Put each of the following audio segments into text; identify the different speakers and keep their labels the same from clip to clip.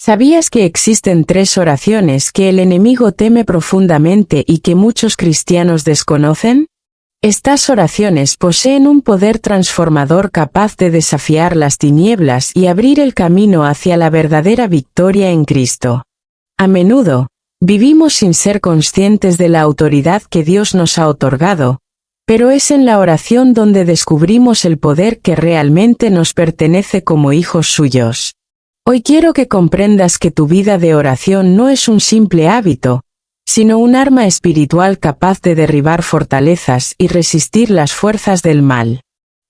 Speaker 1: ¿Sabías que existen 3 oraciones que el enemigo teme profundamente y que muchos cristianos desconocen? Estas oraciones poseen un poder transformador capaz de desafiar las tinieblas y abrir el camino hacia la verdadera victoria en Cristo. A menudo, vivimos sin ser conscientes de la autoridad que Dios nos ha otorgado, pero es en la oración donde descubrimos el poder que realmente nos pertenece como hijos suyos. Hoy quiero que comprendas que tu vida de oración no es un simple hábito, sino un arma espiritual capaz de derribar fortalezas y resistir las fuerzas del mal.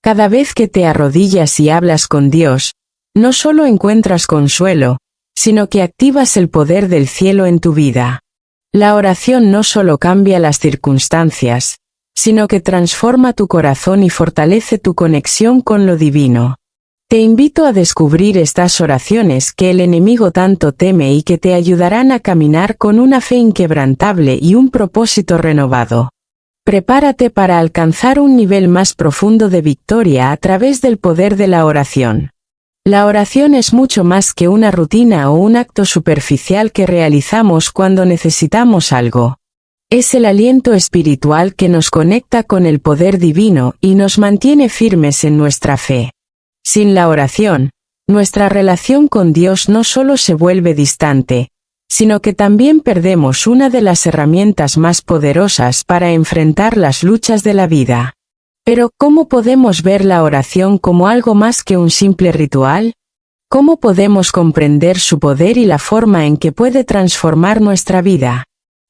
Speaker 1: Cada vez que te arrodillas y hablas con Dios, no solo encuentras consuelo, sino que activas el poder del cielo en tu vida. La oración no solo cambia las circunstancias, sino que transforma tu corazón y fortalece tu conexión con lo divino. Te invito a descubrir estas oraciones que el enemigo tanto teme y que te ayudarán a caminar con una fe inquebrantable y un propósito renovado. Prepárate para alcanzar un nivel más profundo de victoria a través del poder de la oración. La oración es mucho más que una rutina o un acto superficial que realizamos cuando necesitamos algo. Es el aliento espiritual que nos conecta con el poder divino y nos mantiene firmes en nuestra fe. Sin la oración, nuestra relación con Dios no solo se vuelve distante, sino que también perdemos una de las herramientas más poderosas para enfrentar las luchas de la vida. Pero, ¿cómo podemos ver la oración como algo más que un simple ritual? ¿Cómo podemos comprender su poder y la forma en que puede transformar nuestra vida?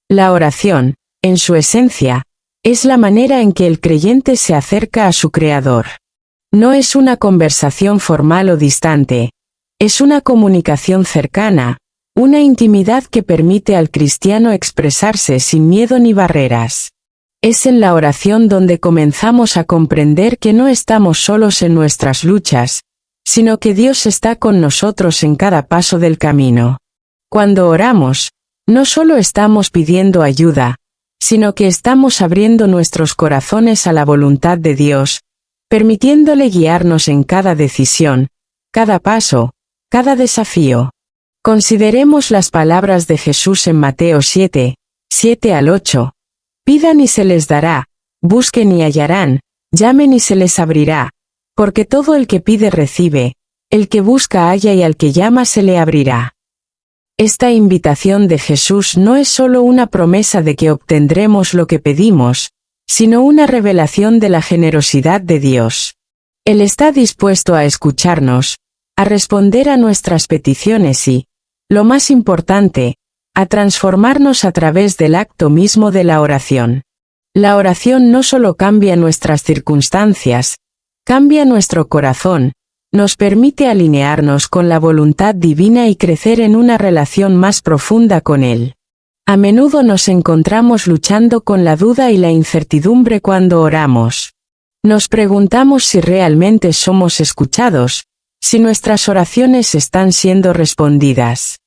Speaker 1: La oración, en su esencia, es la manera en que el creyente se acerca a su Creador. No es una conversación formal o distante, es una comunicación cercana, una intimidad que permite al cristiano expresarse sin miedo ni barreras. Es en la oración donde comenzamos a comprender que no estamos solos en nuestras luchas, sino que Dios está con nosotros en cada paso del camino. Cuando oramos, no solo estamos pidiendo ayuda, sino que estamos abriendo nuestros corazones a la voluntad de Dios, permitiéndole guiarnos en cada decisión, cada paso, cada desafío. Consideremos las palabras de Jesús en Mateo 7, 7 al 8. Pidan y se les dará, busquen y hallarán, llamen y se les abrirá, porque todo el que pide recibe, el que busca halla y al que llama se le abrirá. Esta invitación de Jesús no es solo una promesa de que obtendremos lo que pedimos, sino una revelación de la generosidad de Dios. Él está dispuesto a escucharnos, a responder a nuestras peticiones y, lo más importante, a transformarnos a través del acto mismo de la oración. La oración no solo cambia nuestras circunstancias, cambia nuestro corazón, nos permite alinearnos con la voluntad divina y crecer en una relación más profunda con Él. A menudo nos encontramos luchando con la duda y la incertidumbre cuando oramos. Nos preguntamos si realmente somos escuchados, si nuestras oraciones están siendo respondidas.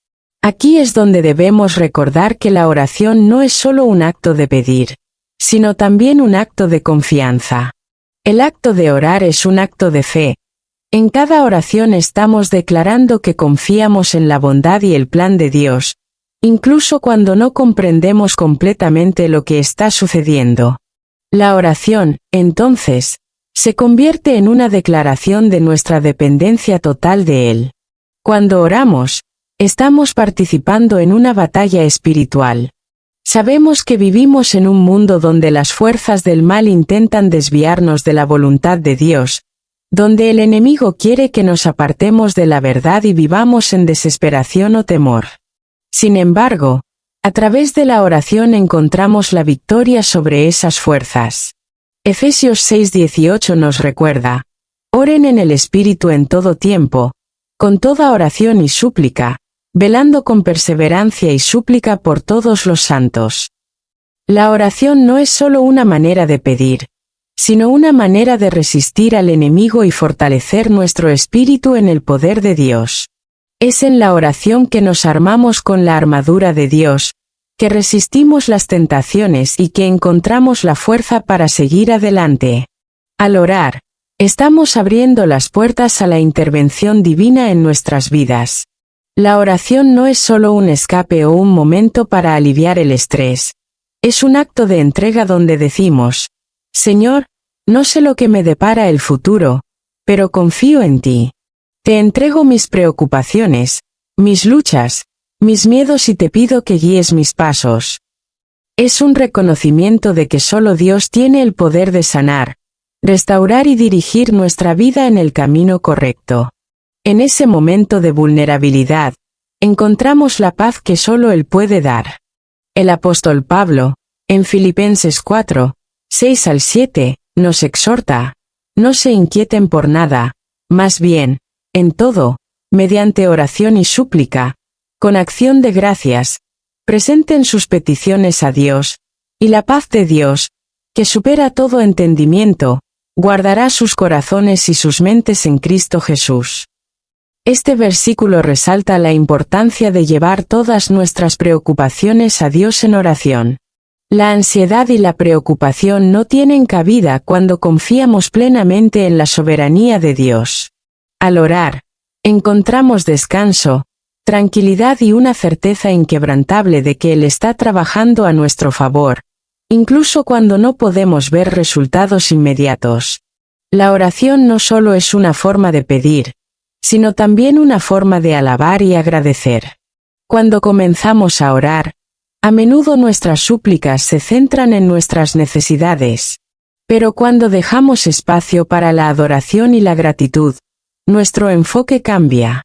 Speaker 1: Aquí es donde debemos recordar que la oración no es solo un acto de pedir, sino también un acto de confianza. El acto de orar es un acto de fe. En cada oración estamos declarando que confiamos en la bondad y el plan de Dios, incluso cuando no comprendemos completamente lo que está sucediendo. La oración, entonces, se convierte en una declaración de nuestra dependencia total de Él. Cuando oramos, estamos participando en una batalla espiritual. Sabemos que vivimos en un mundo donde las fuerzas del mal intentan desviarnos de la voluntad de Dios, donde el enemigo quiere que nos apartemos de la verdad y vivamos en desesperación o temor. Sin embargo, a través de la oración encontramos la victoria sobre esas fuerzas. Efesios 6:18 nos recuerda: oren en el Espíritu en todo tiempo, con toda oración y súplica, velando con perseverancia y súplica por todos los santos. La oración no es solo una manera de pedir, sino una manera de resistir al enemigo y fortalecer nuestro espíritu en el poder de Dios. Es en la oración que nos armamos con la armadura de Dios, que resistimos las tentaciones y que encontramos la fuerza para seguir adelante. Al orar, estamos abriendo las puertas a la intervención divina en nuestras vidas. La oración no es solo un escape o un momento para aliviar el estrés. Es un acto de entrega donde decimos, Señor, no sé lo que me depara el futuro, pero confío en ti. Te entrego mis preocupaciones, mis luchas, mis miedos y te pido que guíes mis pasos. Es un reconocimiento de que solo Dios tiene el poder de sanar, restaurar y dirigir nuestra vida en el camino correcto. En ese momento de vulnerabilidad, encontramos la paz que solo Él puede dar. El apóstol Pablo, en Filipenses 4, 6 al 7, nos exhorta, no se inquieten por nada, más bien, en todo, mediante oración y súplica, con acción de gracias, presenten sus peticiones a Dios, y la paz de Dios, que supera todo entendimiento, guardará sus corazones y sus mentes en Cristo Jesús. Este versículo resalta la importancia de llevar todas nuestras preocupaciones a Dios en oración. La ansiedad y la preocupación no tienen cabida cuando confiamos plenamente en la soberanía de Dios. Al orar, encontramos descanso, tranquilidad y una certeza inquebrantable de que Él está trabajando a nuestro favor, incluso cuando no podemos ver resultados inmediatos. La oración no solo es una forma de pedir, sino también una forma de alabar y agradecer. Cuando comenzamos a orar, a menudo nuestras súplicas se centran en nuestras necesidades. Pero cuando dejamos espacio para la adoración y la gratitud, nuestro enfoque cambia.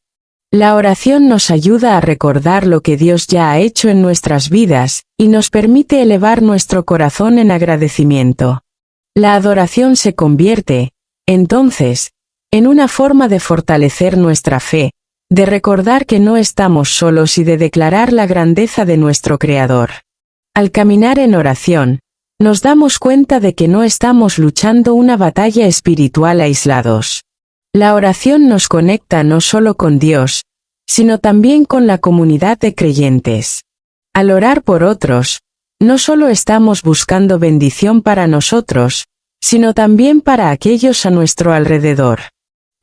Speaker 1: La oración nos ayuda a recordar lo que Dios ya ha hecho en nuestras vidas, y nos permite elevar nuestro corazón en agradecimiento. La adoración se convierte, entonces, en una forma de fortalecer nuestra fe, de recordar que no estamos solos y de declarar la grandeza de nuestro Creador. Al caminar en oración, nos damos cuenta de que no estamos luchando una batalla espiritual aislados. La oración nos conecta no solo con Dios, sino también con la comunidad de creyentes. Al orar por otros, no solo estamos buscando bendición para nosotros, sino también para aquellos a nuestro alrededor.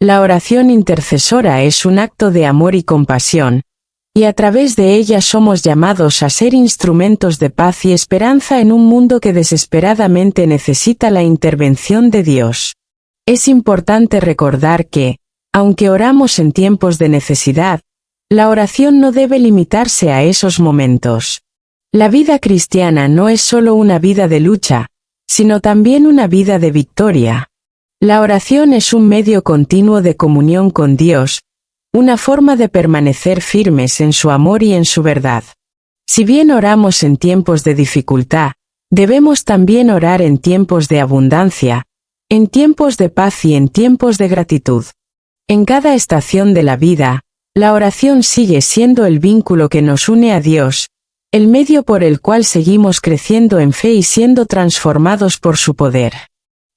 Speaker 1: La oración intercesora es un acto de amor y compasión, y a través de ella somos llamados a ser instrumentos de paz y esperanza en un mundo que desesperadamente necesita la intervención de Dios. Es importante recordar que, aunque oramos en tiempos de necesidad, la oración no debe limitarse a esos momentos. La vida cristiana no es solo una vida de lucha, sino también una vida de victoria. La oración es un medio continuo de comunión con Dios, una forma de permanecer firmes en su amor y en su verdad. Si bien oramos en tiempos de dificultad, debemos también orar en tiempos de abundancia, en tiempos de paz y en tiempos de gratitud. En cada estación de la vida, la oración sigue siendo el vínculo que nos une a Dios, el medio por el cual seguimos creciendo en fe y siendo transformados por su poder.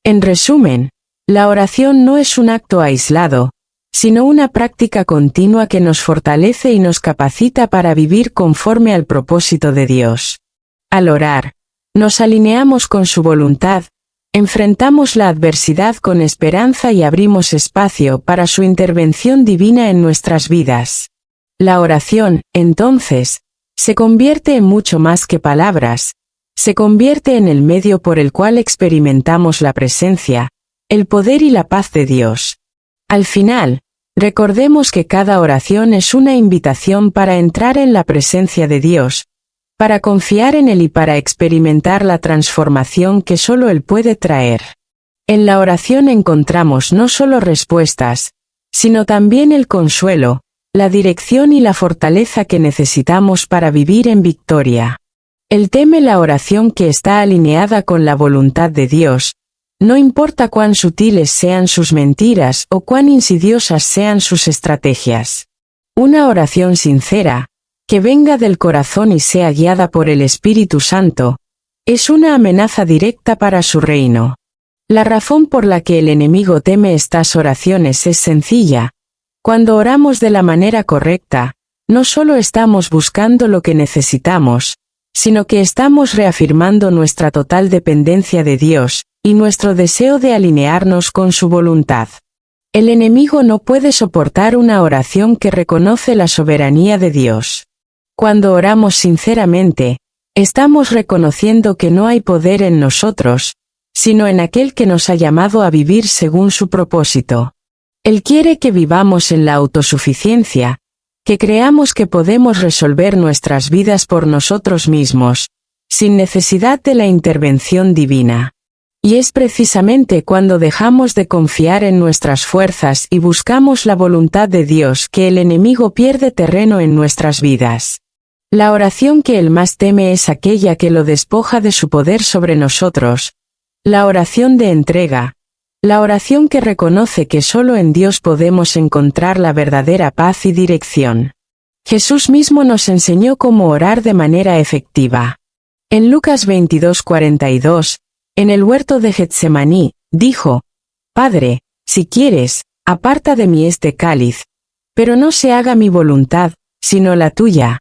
Speaker 1: En resumen, la oración no es un acto aislado, sino una práctica continua que nos fortalece y nos capacita para vivir conforme al propósito de Dios. Al orar, nos alineamos con su voluntad, enfrentamos la adversidad con esperanza y abrimos espacio para su intervención divina en nuestras vidas. La oración, entonces, se convierte en mucho más que palabras, se convierte en el medio por el cual experimentamos la presencia, el poder y la paz de Dios. Al final, recordemos que cada oración es una invitación para entrar en la presencia de Dios, para confiar en Él y para experimentar la transformación que solo Él puede traer. En la oración encontramos no solo respuestas, sino también el consuelo, la dirección y la fortaleza que necesitamos para vivir en victoria. Él teme la oración que está alineada con la voluntad de Dios, no importa cuán sutiles sean sus mentiras o cuán insidiosas sean sus estrategias. Una oración sincera, que venga del corazón y sea guiada por el Espíritu Santo, es una amenaza directa para su reino. La razón por la que el enemigo teme estas oraciones es sencilla. Cuando oramos de la manera correcta, no solo estamos buscando lo que necesitamos, sino que estamos reafirmando nuestra total dependencia de Dios, y nuestro deseo de alinearnos con su voluntad. El enemigo no puede soportar una oración que reconoce la soberanía de Dios. Cuando oramos sinceramente, estamos reconociendo que no hay poder en nosotros, sino en aquel que nos ha llamado a vivir según su propósito. Él quiere que vivamos en la autosuficiencia, que creamos que podemos resolver nuestras vidas por nosotros mismos, sin necesidad de la intervención divina. Y es precisamente cuando dejamos de confiar en nuestras fuerzas y buscamos la voluntad de Dios que el enemigo pierde terreno en nuestras vidas. La oración que él más teme es aquella que lo despoja de su poder sobre nosotros, la oración de entrega, la oración que reconoce que solo en Dios podemos encontrar la verdadera paz y dirección. Jesús mismo nos enseñó cómo orar de manera efectiva. En Lucas 22:42, en el huerto de Getsemaní, dijo: Padre, si quieres, aparta de mí este cáliz, pero no se haga mi voluntad, sino la tuya.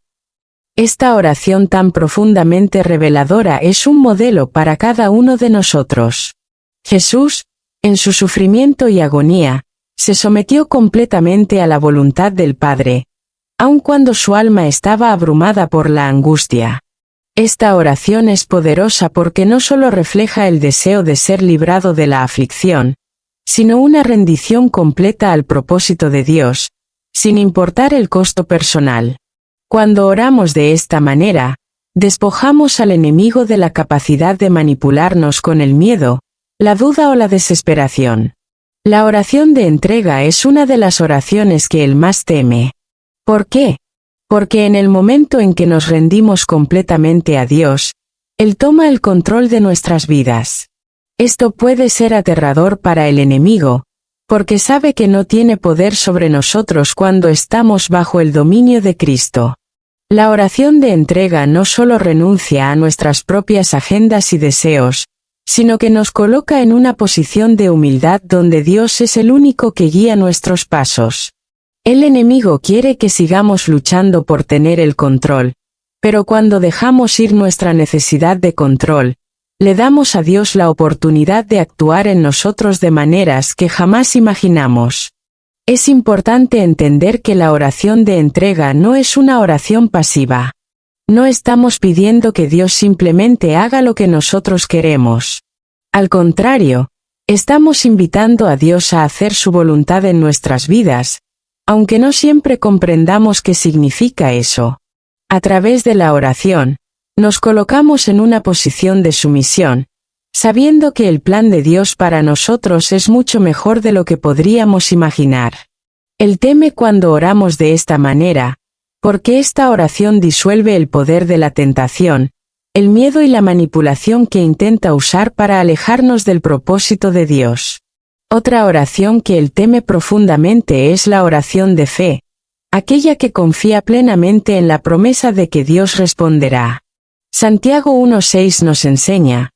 Speaker 1: Esta oración tan profundamente reveladora es un modelo para cada uno de nosotros. Jesús, en su sufrimiento y agonía, se sometió completamente a la voluntad del Padre, aun cuando su alma estaba abrumada por la angustia. Esta oración es poderosa porque no solo refleja el deseo de ser librado de la aflicción, sino una rendición completa al propósito de Dios, sin importar el costo personal. Cuando oramos de esta manera, despojamos al enemigo de la capacidad de manipularnos con el miedo, la duda o la desesperación. La oración de entrega es una de las oraciones que él más teme. ¿Por qué? Porque en el momento en que nos rendimos completamente a Dios, Él toma el control de nuestras vidas. Esto puede ser aterrador para el enemigo, porque sabe que no tiene poder sobre nosotros cuando estamos bajo el dominio de Cristo. La oración de entrega no solo renuncia a nuestras propias agendas y deseos, sino que nos coloca en una posición de humildad donde Dios es el único que guía nuestros pasos. El enemigo quiere que sigamos luchando por tener el control, pero cuando dejamos ir nuestra necesidad de control, le damos a Dios la oportunidad de actuar en nosotros de maneras que jamás imaginamos. Es importante entender que la oración de entrega no es una oración pasiva. No estamos pidiendo que Dios simplemente haga lo que nosotros queremos. Al contrario, estamos invitando a Dios a hacer su voluntad en nuestras vidas, aunque no siempre comprendamos qué significa eso. A través de la oración, nos colocamos en una posición de sumisión, sabiendo que el plan de Dios para nosotros es mucho mejor de lo que podríamos imaginar. Él teme cuando oramos de esta manera, porque esta oración disuelve el poder de la tentación, el miedo y la manipulación que intenta usar para alejarnos del propósito de Dios. Otra oración que él teme profundamente es la oración de fe, aquella que confía plenamente en la promesa de que Dios responderá. Santiago 1:6 nos enseña: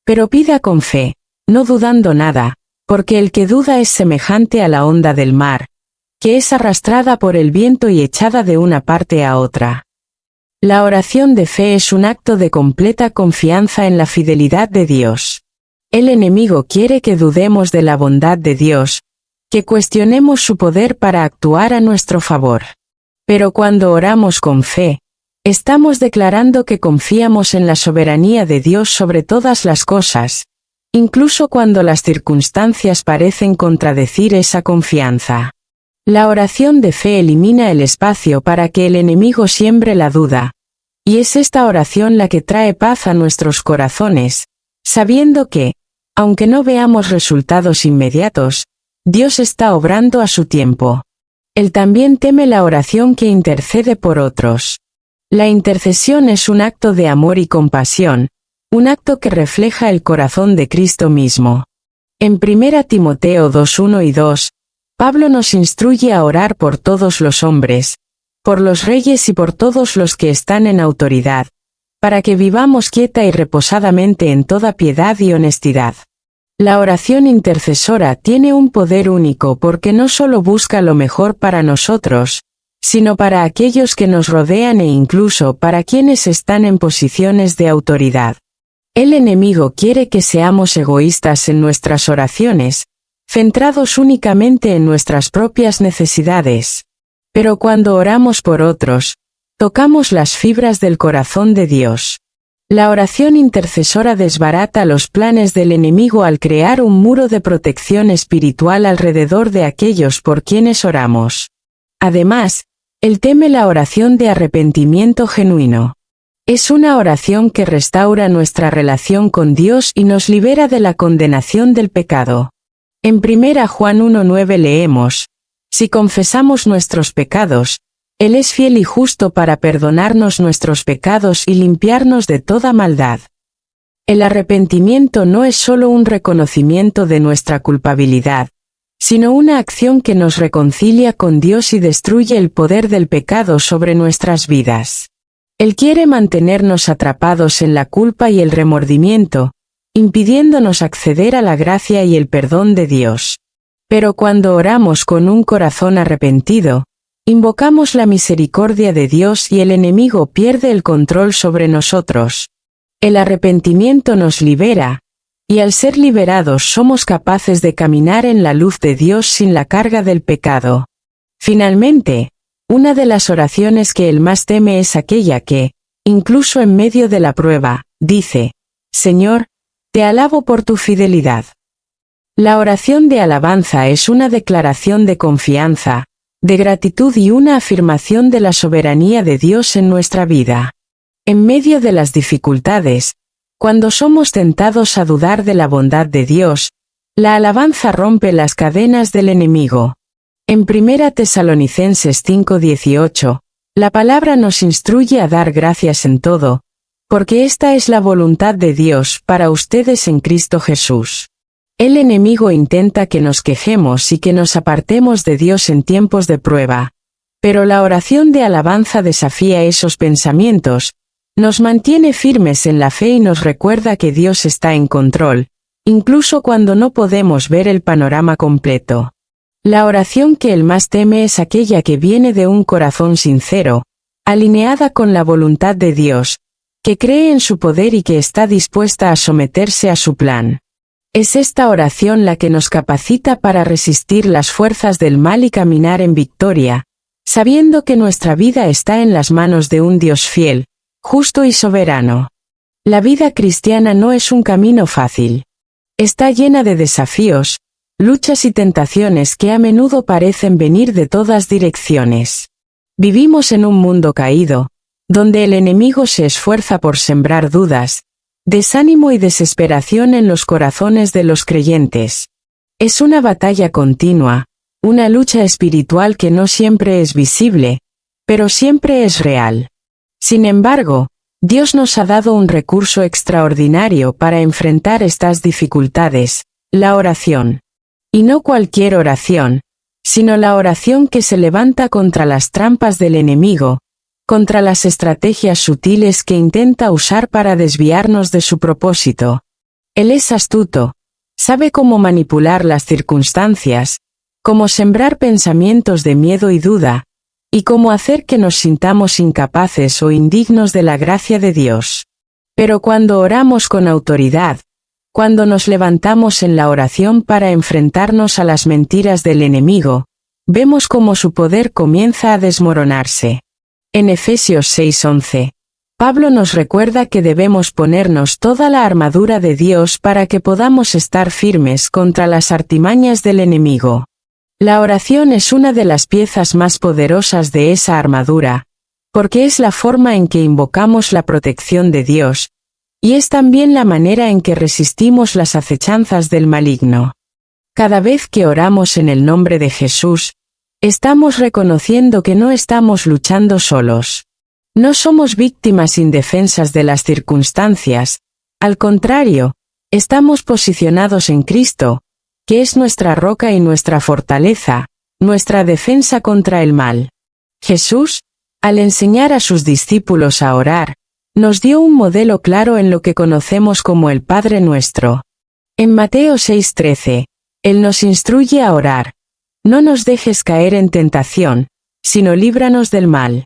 Speaker 1: pero pida con fe, no dudando nada, porque el que duda es semejante a la onda del mar, que es arrastrada por el viento y echada de una parte a otra. La oración de fe es un acto de completa confianza en la fidelidad de Dios. El enemigo quiere que dudemos de la bondad de Dios, que cuestionemos su poder para actuar a nuestro favor. Pero cuando oramos con fe, estamos declarando que confiamos en la soberanía de Dios sobre todas las cosas, incluso cuando las circunstancias parecen contradecir esa confianza. La oración de fe elimina el espacio para que el enemigo siembre la duda, y es esta oración la que trae paz a nuestros corazones, sabiendo que, aunque no veamos resultados inmediatos, Dios está obrando a su tiempo. Él también teme la oración que intercede por otros. La intercesión es un acto de amor y compasión, un acto que refleja el corazón de Cristo mismo. En 1 Timoteo 2:1 y 2, Pablo nos instruye a orar por todos los hombres, por los reyes y por todos los que están en autoridad, para que vivamos quieta y reposadamente en toda piedad y honestidad. La oración intercesora tiene un poder único porque no solo busca lo mejor para nosotros, sino para aquellos que nos rodean e incluso para quienes están en posiciones de autoridad. El enemigo quiere que seamos egoístas en nuestras oraciones, centrados únicamente en nuestras propias necesidades. Pero cuando oramos por otros, tocamos las fibras del corazón de Dios. La oración intercesora desbarata los planes del enemigo al crear un muro de protección espiritual alrededor de aquellos por quienes oramos. Además, Él teme la oración de arrepentimiento genuino. Es una oración que restaura nuestra relación con Dios y nos libera de la condenación del pecado. En 1 Juan 1:9 leemos: si confesamos nuestros pecados, Él es fiel y justo para perdonarnos nuestros pecados y limpiarnos de toda maldad. El arrepentimiento no es solo un reconocimiento de nuestra culpabilidad, sino una acción que nos reconcilia con Dios y destruye el poder del pecado sobre nuestras vidas. Él quiere mantenernos atrapados en la culpa y el remordimiento, impidiéndonos acceder a la gracia y el perdón de Dios. Pero cuando oramos con un corazón arrepentido, invocamos la misericordia de Dios y el enemigo pierde el control sobre nosotros. El arrepentimiento nos libera, y al ser liberados somos capaces de caminar en la luz de Dios sin la carga del pecado. Finalmente, una de las oraciones que Él más teme es aquella que, incluso en medio de la prueba, dice: Señor, te alabo por tu fidelidad. La oración de alabanza es una declaración de confianza, de gratitud y una afirmación de la soberanía de Dios en nuestra vida. En medio de las dificultades, cuando somos tentados a dudar de la bondad de Dios, la alabanza rompe las cadenas del enemigo. En 1 Tesalonicenses 5:18, la palabra nos instruye a dar gracias en todo, porque esta es la voluntad de Dios para ustedes en Cristo Jesús. El enemigo intenta que nos quejemos y que nos apartemos de Dios en tiempos de prueba, pero la oración de alabanza desafía esos pensamientos, nos mantiene firmes en la fe y nos recuerda que Dios está en control, incluso cuando no podemos ver el panorama completo. La oración que Él más teme es aquella que viene de un corazón sincero, alineada con la voluntad de Dios, que cree en su poder y que está dispuesta a someterse a su plan. Es esta oración la que nos capacita para resistir las fuerzas del mal y caminar en victoria, sabiendo que nuestra vida está en las manos de un Dios fiel, justo y soberano. La vida cristiana no es un camino fácil. Está llena de desafíos, luchas y tentaciones que a menudo parecen venir de todas direcciones. Vivimos en un mundo caído, donde el enemigo se esfuerza por sembrar dudas, desánimo y desesperación en los corazones de los creyentes. Es una batalla continua, una lucha espiritual que no siempre es visible, pero siempre es real. Sin embargo, Dios nos ha dado un recurso extraordinario para enfrentar estas dificultades, la oración. Y no cualquier oración, sino la oración que se levanta contra las trampas del enemigo, contra las estrategias sutiles que intenta usar para desviarnos de su propósito. Él es astuto, sabe cómo manipular las circunstancias, cómo sembrar pensamientos de miedo y duda, y cómo hacer que nos sintamos incapaces o indignos de la gracia de Dios. Pero cuando oramos con autoridad, cuando nos levantamos en la oración para enfrentarnos a las mentiras del enemigo, vemos cómo su poder comienza a desmoronarse. En Efesios 6:11, Pablo nos recuerda que debemos ponernos toda la armadura de Dios para que podamos estar firmes contra las artimañas del enemigo. La oración es una de las piezas más poderosas de esa armadura, porque es la forma en que invocamos la protección de Dios, y es también la manera en que resistimos las acechanzas del maligno. Cada vez que oramos en el nombre de Jesús, estamos reconociendo que no estamos luchando solos. No somos víctimas indefensas de las circunstancias, al contrario, estamos posicionados en Cristo, que es nuestra roca y nuestra fortaleza, nuestra defensa contra el mal. Jesús, al enseñar a sus discípulos a orar, nos dio un modelo claro en lo que conocemos como el Padre Nuestro. En Mateo 6:13, Él nos instruye a orar: no nos dejes caer en tentación, sino líbranos del mal.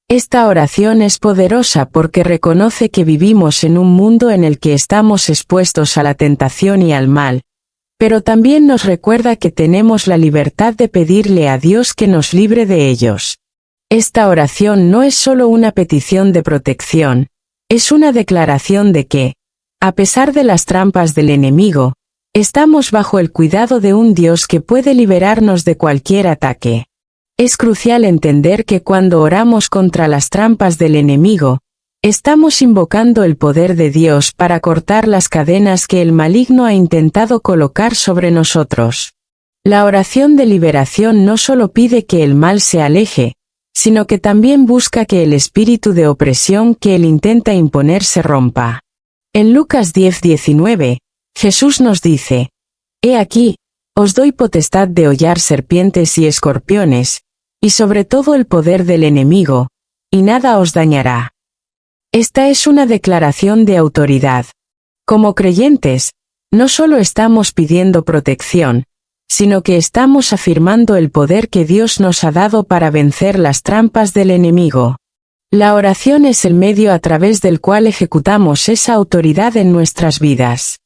Speaker 1: Esta oración es poderosa porque reconoce que vivimos en un mundo en el que estamos expuestos a la tentación y al mal, pero también nos recuerda que tenemos la libertad de pedirle a Dios que nos libre de ellos. Esta oración no es solo una petición de protección, es una declaración de que, a pesar de las trampas del enemigo, estamos bajo el cuidado de un Dios que puede liberarnos de cualquier ataque. Es crucial entender que cuando oramos contra las trampas del enemigo, estamos invocando el poder de Dios para cortar las cadenas que el maligno ha intentado colocar sobre nosotros. La oración de liberación no solo pide que el mal se aleje, sino que también busca que el espíritu de opresión que él intenta imponer se rompa. En Lucas 10:19, Jesús nos dice: «He aquí, os doy potestad de hollar serpientes y escorpiones, y sobre todo el poder del enemigo, y nada os dañará». Esta es una declaración de autoridad. Como creyentes, no solo estamos pidiendo protección, sino que estamos afirmando el poder que Dios nos ha dado para vencer las trampas del enemigo. La oración es el medio a través del cual ejecutamos esa autoridad en nuestras vidas.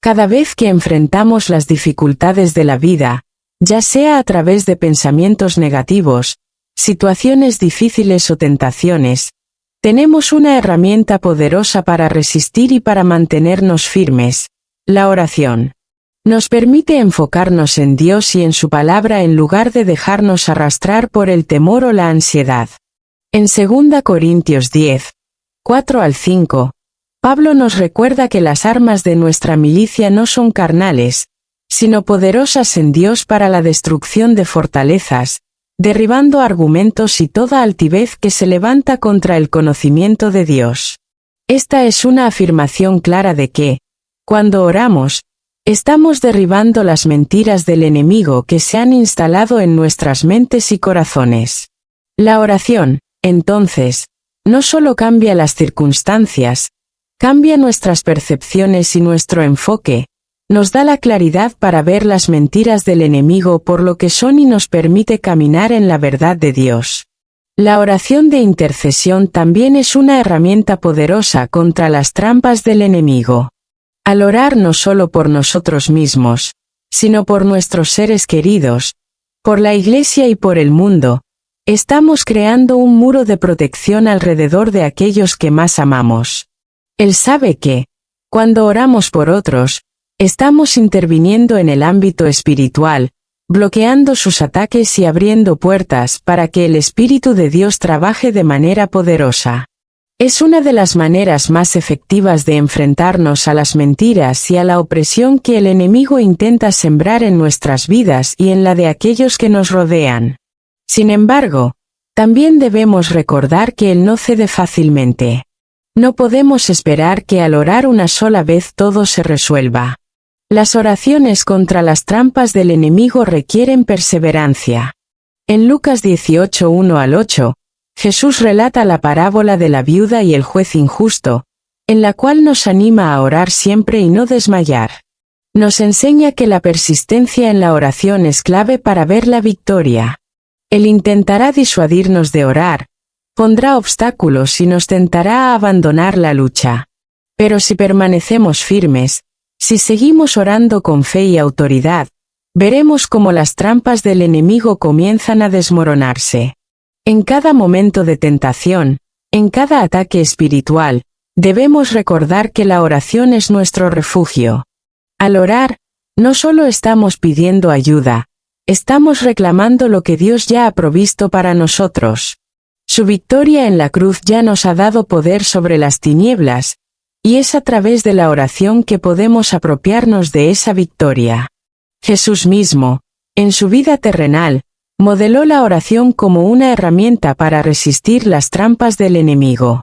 Speaker 1: Cada vez que enfrentamos las dificultades de la vida, ya sea a través de pensamientos negativos, situaciones difíciles o tentaciones, tenemos una herramienta poderosa para resistir y para mantenernos firmes: la oración. Nos permite enfocarnos en Dios y en su palabra en lugar de dejarnos arrastrar por el temor o la ansiedad. En 2 Corintios 10, 4-5, Pablo nos recuerda que las armas de nuestra milicia no son carnales, sino poderosas en Dios para la destrucción de fortalezas, derribando argumentos y toda altivez que se levanta contra el conocimiento de Dios. Esta es una afirmación clara de que, cuando oramos, estamos derribando las mentiras del enemigo que se han instalado en nuestras mentes y corazones. La oración, entonces, no solo cambia las circunstancias, cambia nuestras percepciones y nuestro enfoque, nos da la claridad para ver las mentiras del enemigo por lo que son y nos permite caminar en la verdad de Dios. La oración de intercesión también es una herramienta poderosa contra las trampas del enemigo. Al orar no solo por nosotros mismos, sino por nuestros seres queridos, por la Iglesia y por el mundo, estamos creando un muro de protección alrededor de aquellos que más amamos. Él sabe que, cuando oramos por otros, estamos interviniendo en el ámbito espiritual, bloqueando sus ataques y abriendo puertas para que el Espíritu de Dios trabaje de manera poderosa. Es una de las maneras más efectivas de enfrentarnos a las mentiras y a la opresión que el enemigo intenta sembrar en nuestras vidas y en la de aquellos que nos rodean. Sin embargo, también debemos recordar que Él no cede fácilmente. No podemos esperar que al orar una sola vez todo se resuelva. Las oraciones contra las trampas del enemigo requieren perseverancia. En Lucas 18:1-8, Jesús relata la parábola de la viuda y el juez injusto, en la cual nos anima a orar siempre y no desmayar. Nos enseña que la persistencia en la oración es clave para ver la victoria. Él intentará disuadirnos de orar, pondrá obstáculos y nos tentará a abandonar la lucha. Pero si permanecemos firmes, si seguimos orando con fe y autoridad, veremos cómo las trampas del enemigo comienzan a desmoronarse. En cada momento de tentación, en cada ataque espiritual, debemos recordar que la oración es nuestro refugio. Al orar, no solo estamos pidiendo ayuda, estamos reclamando lo que Dios ya ha provisto para nosotros. Su victoria en la cruz ya nos ha dado poder sobre las tinieblas, y es a través de la oración que podemos apropiarnos de esa victoria. Jesús mismo, en su vida terrenal, modeló la oración como una herramienta para resistir las trampas del enemigo.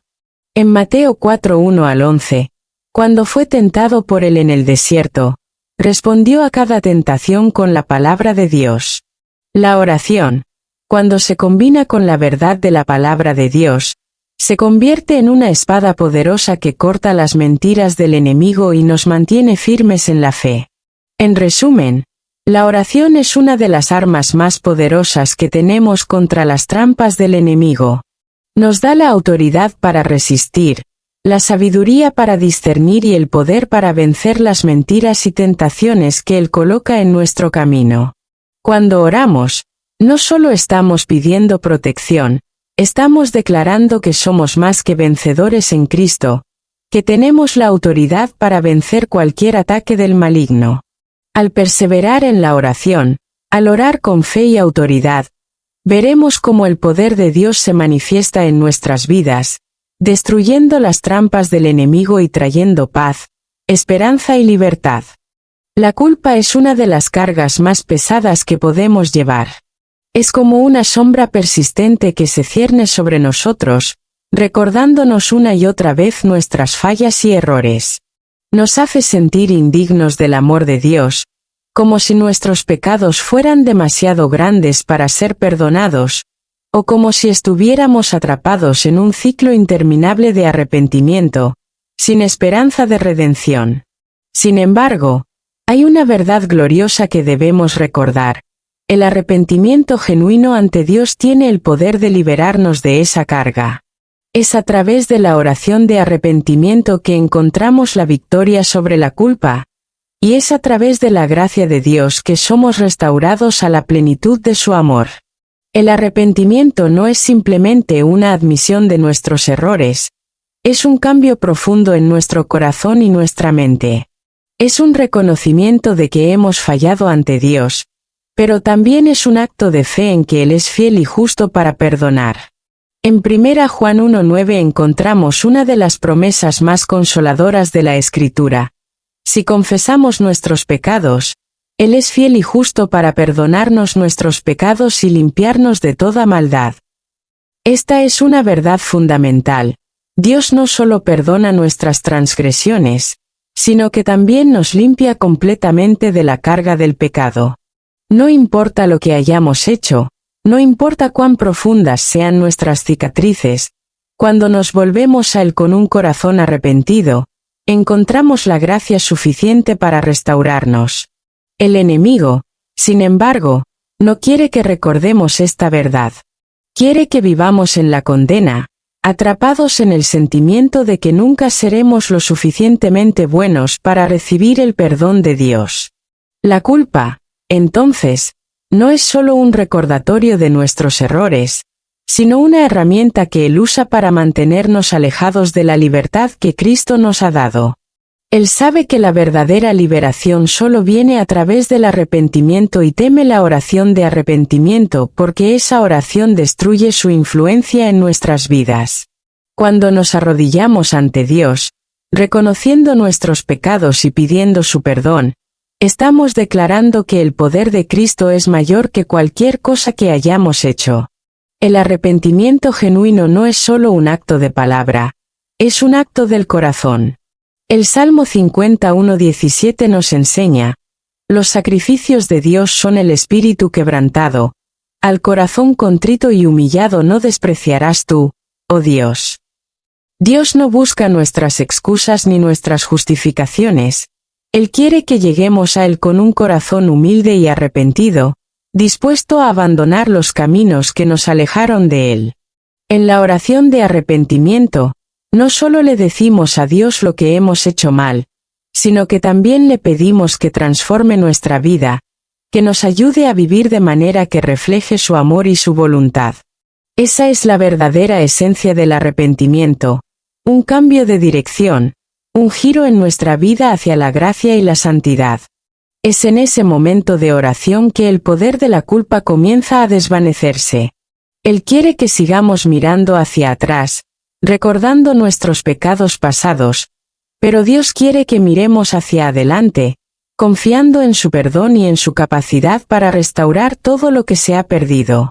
Speaker 1: En Mateo 4:1-11, cuando fue tentado por él en el desierto, respondió a cada tentación con la palabra de Dios. La oración, cuando se combina con la verdad de la palabra de Dios, se convierte en una espada poderosa que corta las mentiras del enemigo y nos mantiene firmes en la fe. En resumen, la oración es una de las armas más poderosas que tenemos contra las trampas del enemigo. Nos da la autoridad para resistir, la sabiduría para discernir y el poder para vencer las mentiras y tentaciones que Él coloca en nuestro camino. Cuando oramos, no solo estamos pidiendo protección, estamos declarando que somos más que vencedores en Cristo, que tenemos la autoridad para vencer cualquier ataque del maligno. Al perseverar en la oración, al orar con fe y autoridad, veremos cómo el poder de Dios se manifiesta en nuestras vidas, destruyendo las trampas del enemigo y trayendo paz, esperanza y libertad. La culpa es una de las cargas más pesadas que podemos llevar. Es como una sombra persistente que se cierne sobre nosotros, recordándonos una y otra vez nuestras fallas y errores. Nos hace sentir indignos del amor de Dios, como si nuestros pecados fueran demasiado grandes para ser perdonados, o como si estuviéramos atrapados en un ciclo interminable de arrepentimiento, sin esperanza de redención. Sin embargo, hay una verdad gloriosa que debemos recordar. El arrepentimiento genuino ante Dios tiene el poder de liberarnos de esa carga. Es a través de la oración de arrepentimiento que encontramos la victoria sobre la culpa, y es a través de la gracia de Dios que somos restaurados a la plenitud de su amor. El arrepentimiento no es simplemente una admisión de nuestros errores, es un cambio profundo en nuestro corazón y nuestra mente. Es un reconocimiento de que hemos fallado ante Dios, pero también es un acto de fe en que Él es fiel y justo para perdonar. En 1 Juan 1:9 encontramos una de las promesas más consoladoras de la Escritura. Si confesamos nuestros pecados, Él es fiel y justo para perdonarnos nuestros pecados y limpiarnos de toda maldad. Esta es una verdad fundamental. Dios no solo perdona nuestras transgresiones, sino que también nos limpia completamente de la carga del pecado. No importa lo que hayamos hecho, no importa cuán profundas sean nuestras cicatrices, cuando nos volvemos a Él con un corazón arrepentido, encontramos la gracia suficiente para restaurarnos. El enemigo, sin embargo, no quiere que recordemos esta verdad. Quiere que vivamos en la condena, atrapados en el sentimiento de que nunca seremos lo suficientemente buenos para recibir el perdón de Dios. La culpa, entonces, no es solo un recordatorio de nuestros errores, sino una herramienta que Él usa para mantenernos alejados de la libertad que Cristo nos ha dado. Él sabe que la verdadera liberación solo viene a través del arrepentimiento y teme la oración de arrepentimiento porque esa oración destruye su influencia en nuestras vidas. Cuando nos arrodillamos ante Dios, reconociendo nuestros pecados y pidiendo su perdón, estamos declarando que el poder de Cristo es mayor que cualquier cosa que hayamos hecho. El arrepentimiento genuino no es solo un acto de palabra, es un acto del corazón. El Salmo 51:17 nos enseña: los sacrificios de Dios son el espíritu quebrantado, al corazón contrito y humillado no despreciarás tú, oh Dios. Dios no busca nuestras excusas ni nuestras justificaciones, Él quiere que lleguemos a Él con un corazón humilde y arrepentido, dispuesto a abandonar los caminos que nos alejaron de Él. En la oración de arrepentimiento, no solo le decimos a Dios lo que hemos hecho mal, sino que también le pedimos que transforme nuestra vida, que nos ayude a vivir de manera que refleje su amor y su voluntad. Esa es la verdadera esencia del arrepentimiento, un cambio de dirección, un giro en nuestra vida hacia la gracia y la santidad. Es en ese momento de oración que el poder de la culpa comienza a desvanecerse. Él quiere que sigamos mirando hacia atrás, recordando nuestros pecados pasados, pero Dios quiere que miremos hacia adelante, confiando en su perdón y en su capacidad para restaurar todo lo que se ha perdido.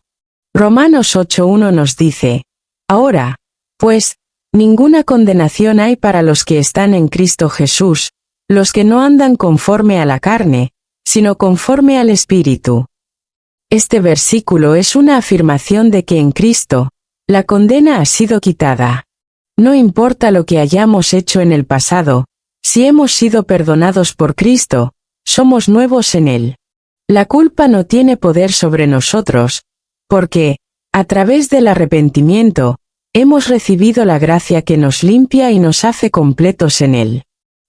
Speaker 1: Romanos 8:1 nos dice: ahora, pues, ninguna condenación hay para los que están en Cristo Jesús, los que no andan conforme a la carne, sino conforme al Espíritu. Este versículo es una afirmación de que en Cristo, la condena ha sido quitada. No importa lo que hayamos hecho en el pasado, si hemos sido perdonados por Cristo, somos nuevos en Él. La culpa no tiene poder sobre nosotros, porque, a través del arrepentimiento, hemos recibido la gracia que nos limpia y nos hace completos en Él.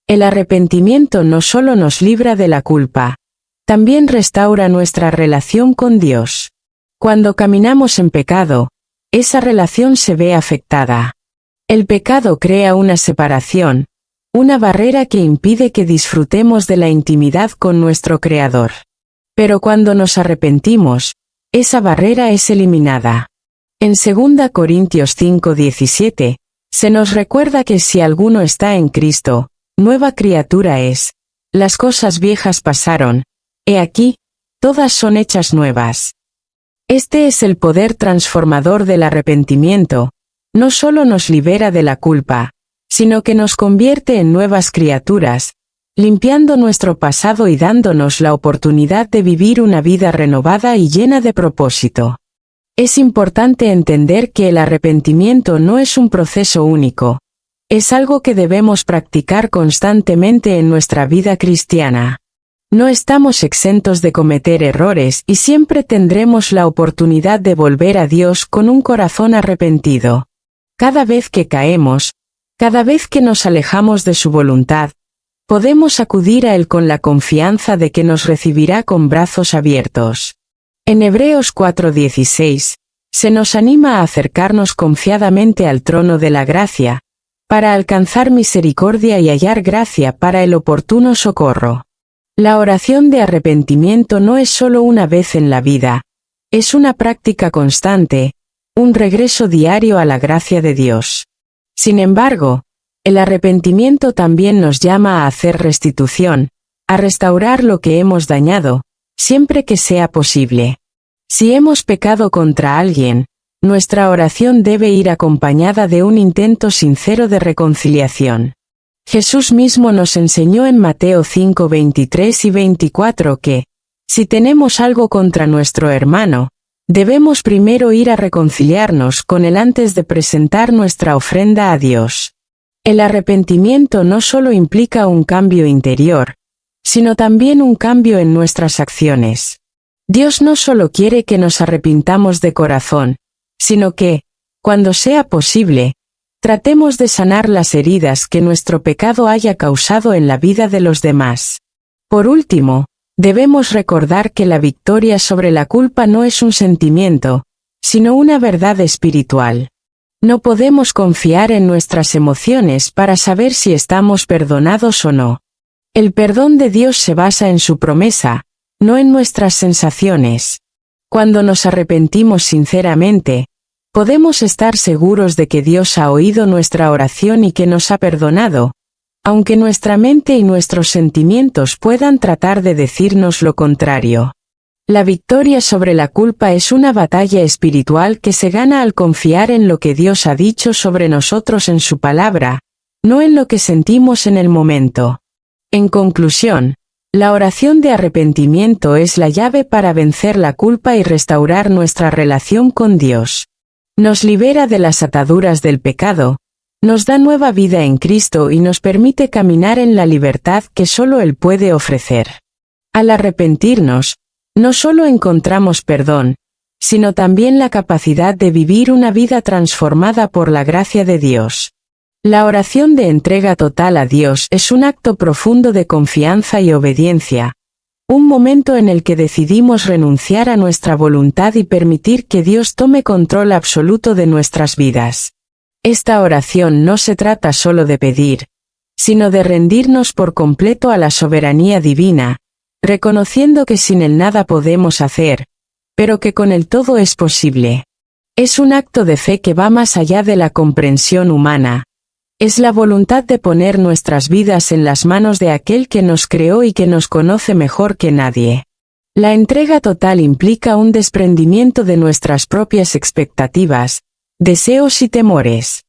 Speaker 1: El arrepentimiento no solo nos libra de la culpa, también restaura nuestra relación con Dios. Cuando caminamos en pecado, esa relación se ve afectada. El pecado crea una separación, una barrera que impide que disfrutemos de la intimidad con nuestro Creador. Pero cuando nos arrepentimos, esa barrera es eliminada. En 2 Corintios 5:17, se nos recuerda que si alguno está en Cristo, nueva criatura es. Las cosas viejas pasaron, he aquí, todas son hechas nuevas. Este es el poder transformador del arrepentimiento. No solo nos libera de la culpa, sino que nos convierte en nuevas criaturas, limpiando nuestro pasado y dándonos la oportunidad de vivir una vida renovada y llena de propósito. Es importante entender que el arrepentimiento no es un proceso único. Es algo que debemos practicar constantemente en nuestra vida cristiana. No estamos exentos de cometer errores y siempre tendremos la oportunidad de volver a Dios con un corazón arrepentido. Cada vez que caemos, cada vez que nos alejamos de su voluntad, podemos acudir a Él con la confianza de que nos recibirá con brazos abiertos. En Hebreos 4:16, se nos anima a acercarnos confiadamente al trono de la gracia, para alcanzar misericordia y hallar gracia para el oportuno socorro. La oración de arrepentimiento no es solo una vez en la vida, es una práctica constante, un regreso diario a la gracia de Dios. Sin embargo, el arrepentimiento también nos llama a hacer restitución, a restaurar lo que hemos dañado, siempre que sea posible. Si hemos pecado contra alguien, nuestra oración debe ir acompañada de un intento sincero de reconciliación. Jesús mismo nos enseñó en Mateo 5:23 y 24 que, si tenemos algo contra nuestro hermano, debemos primero ir a reconciliarnos con él antes de presentar nuestra ofrenda a Dios. El arrepentimiento no solo implica un cambio interior, sino también un cambio en nuestras acciones. Dios no solo quiere que nos arrepintamos de corazón, sino que, cuando sea posible, tratemos de sanar las heridas que nuestro pecado haya causado en la vida de los demás. Por último, debemos recordar que la victoria sobre la culpa no es un sentimiento, sino una verdad espiritual. No podemos confiar en nuestras emociones para saber si estamos perdonados o no. El perdón de Dios se basa en su promesa, no en nuestras sensaciones. Cuando nos arrepentimos sinceramente, podemos estar seguros de que Dios ha oído nuestra oración y que nos ha perdonado, aunque nuestra mente y nuestros sentimientos puedan tratar de decirnos lo contrario. La victoria sobre la culpa es una batalla espiritual que se gana al confiar en lo que Dios ha dicho sobre nosotros en su palabra, no en lo que sentimos en el momento. En conclusión, la oración de arrepentimiento es la llave para vencer la culpa y restaurar nuestra relación con Dios. Nos libera de las ataduras del pecado, nos da nueva vida en Cristo y nos permite caminar en la libertad que solo Él puede ofrecer. Al arrepentirnos, no solo encontramos perdón, sino también la capacidad de vivir una vida transformada por la gracia de Dios. La oración de entrega total a Dios es un acto profundo de confianza y obediencia, un momento en el que decidimos renunciar a nuestra voluntad y permitir que Dios tome control absoluto de nuestras vidas. Esta oración no se trata solo de pedir, sino de rendirnos por completo a la soberanía divina, reconociendo que sin Él nada podemos hacer, pero que con Él todo es posible. Es un acto de fe que va más allá de la comprensión humana. Es la voluntad de poner nuestras vidas en las manos de aquel que nos creó y que nos conoce mejor que nadie. La entrega total implica un desprendimiento de nuestras propias expectativas, deseos y temores.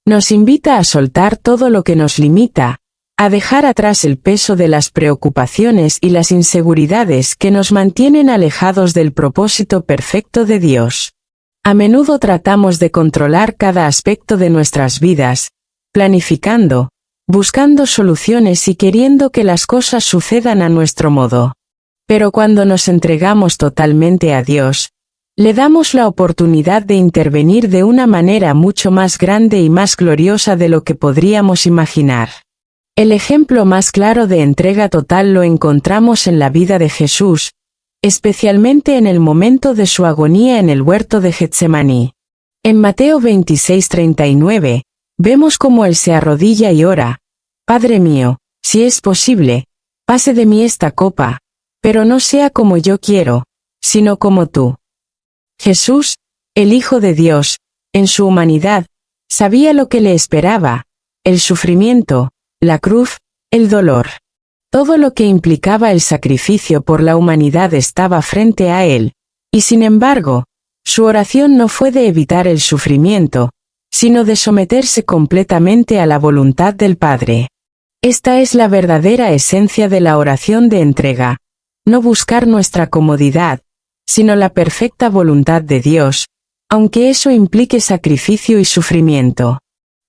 Speaker 1: Nos invita a soltar todo lo que nos limita, a dejar atrás el peso de las preocupaciones y las inseguridades que nos mantienen alejados del propósito perfecto de Dios. A menudo tratamos de controlar cada aspecto de nuestras vidas, planificando, buscando soluciones y queriendo que las cosas sucedan a nuestro modo. Pero cuando nos entregamos totalmente a Dios, Le damos la oportunidad de intervenir de una manera mucho más grande y más gloriosa de lo que podríamos imaginar. El ejemplo más claro de entrega total lo encontramos en la vida de Jesús, especialmente en el momento de su agonía en el huerto de Getsemaní. En Mateo 26:39, vemos cómo él se arrodilla y ora: Padre mío, si es posible, pase de mí esta copa, pero no sea como yo quiero, sino como tú. Jesús, el Hijo de Dios, en su humanidad, sabía lo que le esperaba: el sufrimiento, la cruz, el dolor. Todo lo que implicaba el sacrificio por la humanidad estaba frente a él, y sin embargo, su oración no fue de evitar el sufrimiento, sino de someterse completamente a la voluntad del Padre. Esta es la verdadera esencia de la oración de entrega: no buscar nuestra comodidad, sino la perfecta voluntad de Dios, aunque eso implique sacrificio y sufrimiento.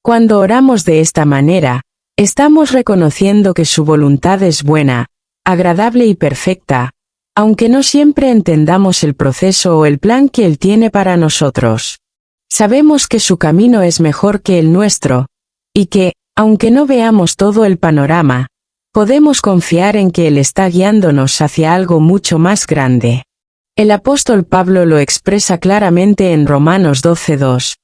Speaker 1: Cuando oramos de esta manera, estamos reconociendo que su voluntad es buena, agradable y perfecta, aunque no siempre entendamos el proceso o el plan que Él tiene para nosotros. Sabemos que su camino es mejor que el nuestro, y que, aunque no veamos todo el panorama, podemos confiar en que Él está guiándonos hacia algo mucho más grande. El apóstol Pablo lo expresa claramente en Romanos 12:2.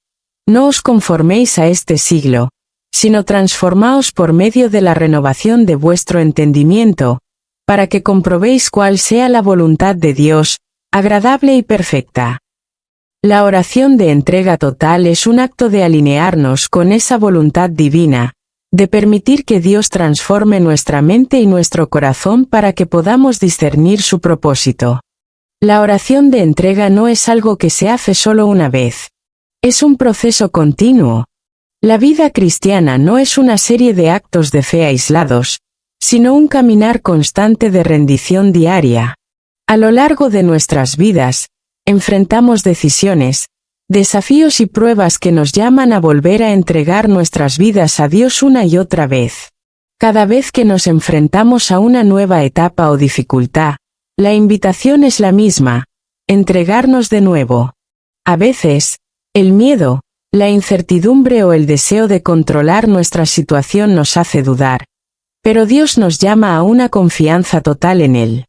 Speaker 1: No os conforméis a este siglo, sino transformaos por medio de la renovación de vuestro entendimiento, para que comprobéis cuál sea la voluntad de Dios, agradable y perfecta. La oración de entrega total es un acto de alinearnos con esa voluntad divina, de permitir que Dios transforme nuestra mente y nuestro corazón para que podamos discernir su propósito. La oración de entrega no es algo que se hace solo una vez. Es un proceso continuo. La vida cristiana no es una serie de actos de fe aislados, sino un caminar constante de rendición diaria. A lo largo de nuestras vidas, enfrentamos decisiones, desafíos y pruebas que nos llaman a volver a entregar nuestras vidas a Dios una y otra vez. Cada vez que nos enfrentamos a una nueva etapa o dificultad, la invitación es la misma: entregarnos de nuevo. A veces, el miedo, la incertidumbre o el deseo de controlar nuestra situación nos hace dudar, pero Dios nos llama a una confianza total en Él.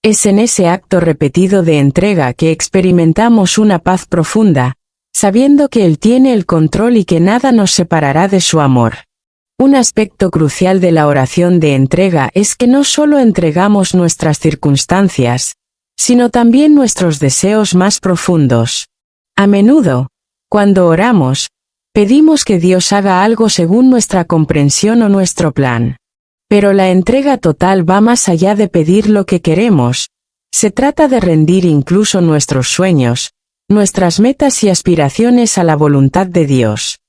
Speaker 1: Es en ese acto repetido de entrega que experimentamos una paz profunda, sabiendo que Él tiene el control y que nada nos separará de su amor. Un aspecto crucial de la oración de entrega es que no solo entregamos nuestras circunstancias, sino también nuestros deseos más profundos. A menudo, cuando oramos, pedimos que Dios haga algo según nuestra comprensión o nuestro plan. Pero la entrega total va más allá de pedir lo que queremos. Se trata de rendir incluso nuestros sueños, nuestras metas y aspiraciones a la voluntad de Dios.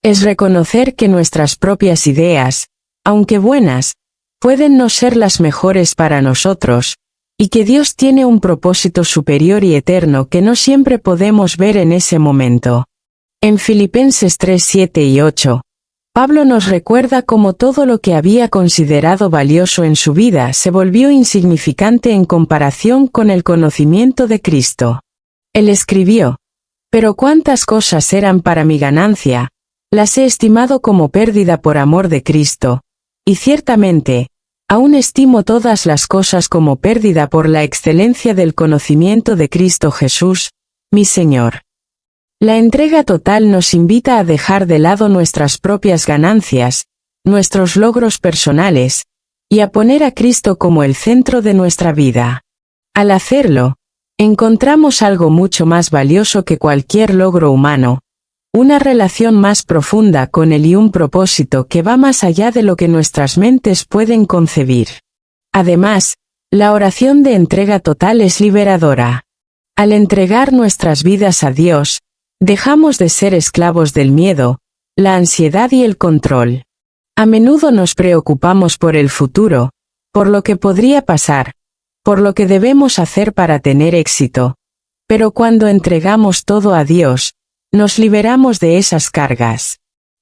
Speaker 1: Es reconocer que nuestras propias ideas, aunque buenas, pueden no ser las mejores para nosotros, y que Dios tiene un propósito superior y eterno que no siempre podemos ver en ese momento. En Filipenses 3:7 y 8, Pablo nos recuerda cómo todo lo que había considerado valioso en su vida se volvió insignificante en comparación con el conocimiento de Cristo. Él escribió: «Pero cuántas cosas eran para mi ganancia, las he estimado como pérdida por amor de Cristo, y ciertamente, aún estimo todas las cosas como pérdida por la excelencia del conocimiento de Cristo Jesús, mi Señor». La entrega total nos invita a dejar de lado nuestras propias ganancias, nuestros logros personales, y a poner a Cristo como el centro de nuestra vida. Al hacerlo, encontramos algo mucho más valioso que cualquier logro humano, una relación más profunda con Él y un propósito que va más allá de lo que nuestras mentes pueden concebir. Además, la oración de entrega total es liberadora. Al entregar nuestras vidas a Dios, dejamos de ser esclavos del miedo, la ansiedad y el control. A menudo nos preocupamos por el futuro, por lo que podría pasar, por lo que debemos hacer para tener éxito. Pero cuando entregamos todo a Dios, nos liberamos de esas cargas.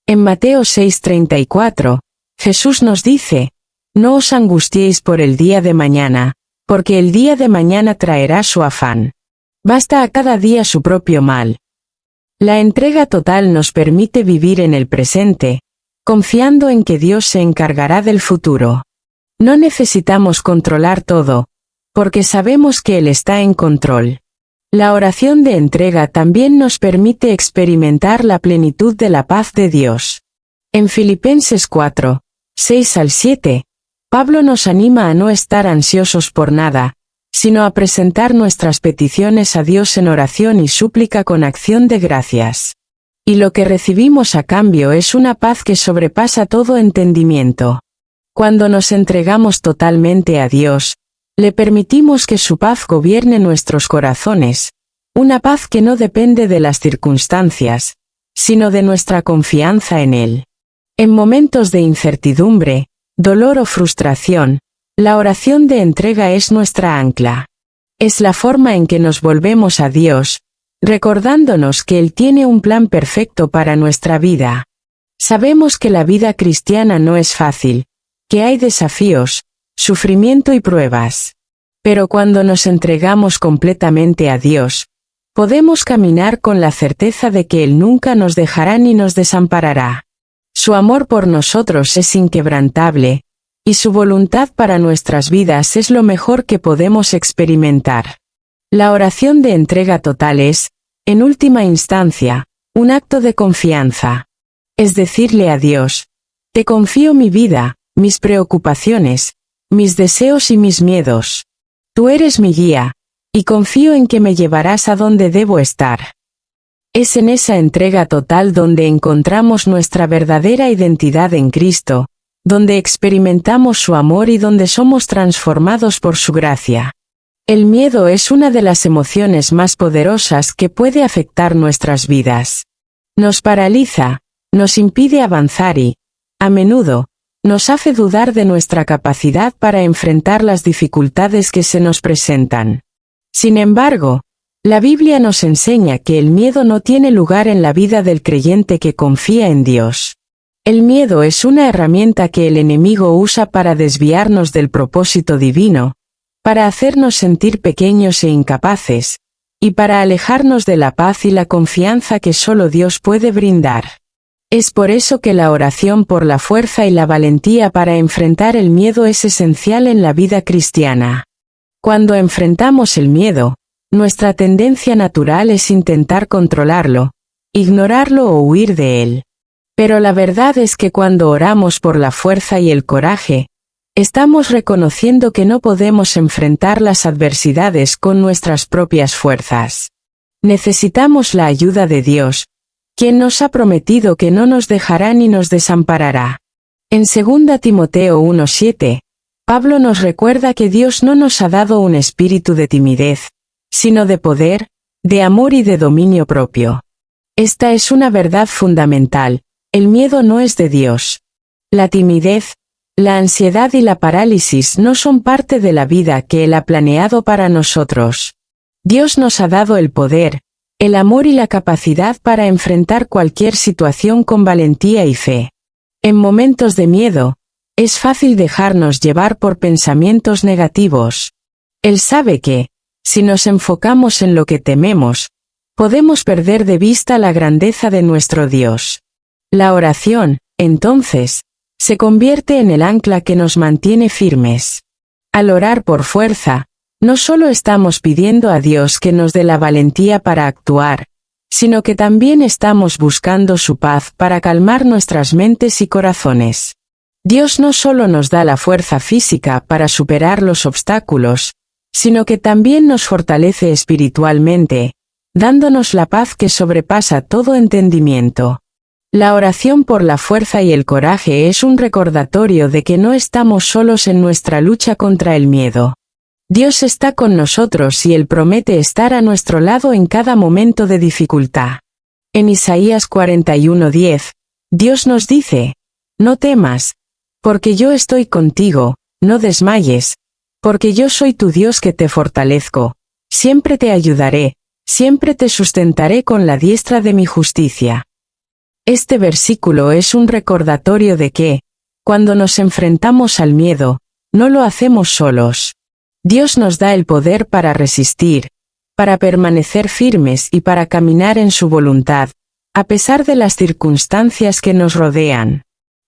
Speaker 1: En Mateo 6:34, Jesús nos dice: «No os angustiéis por el día de mañana, porque el día de mañana traerá su afán». Basta a cada día su propio mal. La entrega total nos permite vivir en el presente, confiando en que Dios se encargará del futuro. No necesitamos controlar todo, porque sabemos que Él está en control. La oración de entrega también nos permite experimentar la plenitud de la paz de Dios. En Filipenses 4, 6 al 7, Pablo nos anima a no estar ansiosos por nada, sino a presentar nuestras peticiones a Dios en oración y súplica con acción de gracias. Y lo que recibimos a cambio es una paz que sobrepasa todo entendimiento. Cuando nos entregamos totalmente a Dios, le permitimos que su paz gobierne nuestros corazones, una paz que no depende de las circunstancias, sino de nuestra confianza en Él. En momentos de incertidumbre, dolor o frustración, la oración de entrega es nuestra ancla. Es la forma en que nos volvemos a Dios, recordándonos que Él tiene un plan perfecto para nuestra vida. Sabemos que la vida cristiana no es fácil, que hay desafíos, sufrimiento y pruebas. Pero cuando nos entregamos completamente a Dios, podemos caminar con la certeza de que Él nunca nos dejará ni nos desamparará. Su amor por nosotros es inquebrantable, y su voluntad para nuestras vidas es lo mejor que podemos experimentar. La oración de entrega total es, en última instancia, un acto de confianza. Es decirle a Dios: te confío mi vida, mis preocupaciones, mis deseos y mis miedos. Tú eres mi guía, y confío en que me llevarás a donde debo estar. Es en esa entrega total donde encontramos nuestra verdadera identidad en Cristo, donde experimentamos su amor y donde somos transformados por su gracia. El miedo es una de las emociones más poderosas que puede afectar nuestras vidas. Nos paraliza, nos impide avanzar y, a menudo, nos hace dudar de nuestra capacidad para enfrentar las dificultades que se nos presentan. Sin embargo, la Biblia nos enseña que el miedo no tiene lugar en la vida del creyente que confía en Dios. El miedo es una herramienta que el enemigo usa para desviarnos del propósito divino, para hacernos sentir pequeños e incapaces, y para alejarnos de la paz y la confianza que solo Dios puede brindar. Es por eso que la oración por la fuerza y la valentía para enfrentar el miedo es esencial en la vida cristiana. Cuando enfrentamos el miedo, nuestra tendencia natural es intentar controlarlo, ignorarlo o huir de él. Pero la verdad es que cuando oramos por la fuerza y el coraje, estamos reconociendo que no podemos enfrentar las adversidades con nuestras propias fuerzas. Necesitamos la ayuda de Dios, quien nos ha prometido que no nos dejará ni nos desamparará. En 2 Timoteo 1:7, Pablo nos recuerda que Dios no nos ha dado un espíritu de timidez, sino de poder, de amor y de dominio propio. Esta es una verdad fundamental: el miedo no es de Dios. La timidez, la ansiedad y la parálisis no son parte de la vida que Él ha planeado para nosotros. Dios nos ha dado el poder, el amor y la capacidad para enfrentar cualquier situación con valentía y fe. En momentos de miedo, es fácil dejarnos llevar por pensamientos negativos. Él sabe que, si nos enfocamos en lo que tememos, podemos perder de vista la grandeza de nuestro Dios. La oración, entonces, se convierte en el ancla que nos mantiene firmes. Al orar por fuerza, no solo estamos pidiendo a Dios que nos dé la valentía para actuar, sino que también estamos buscando su paz para calmar nuestras mentes y corazones. Dios no solo nos da la fuerza física para superar los obstáculos, sino que también nos fortalece espiritualmente, dándonos la paz que sobrepasa todo entendimiento. La oración por la fuerza y el coraje es un recordatorio de que no estamos solos en nuestra lucha contra el miedo. Dios está con nosotros y Él promete estar a nuestro lado en cada momento de dificultad. En Isaías 41:10, Dios nos dice: no temas, porque yo estoy contigo, no desmayes, porque yo soy tu Dios que te fortalezco, siempre te ayudaré, siempre te sustentaré con la diestra de mi justicia. Este versículo es un recordatorio de que, cuando nos enfrentamos al miedo, no lo hacemos solos. Dios nos da el poder para resistir, para permanecer firmes y para caminar en su voluntad, a pesar de las circunstancias que nos rodean.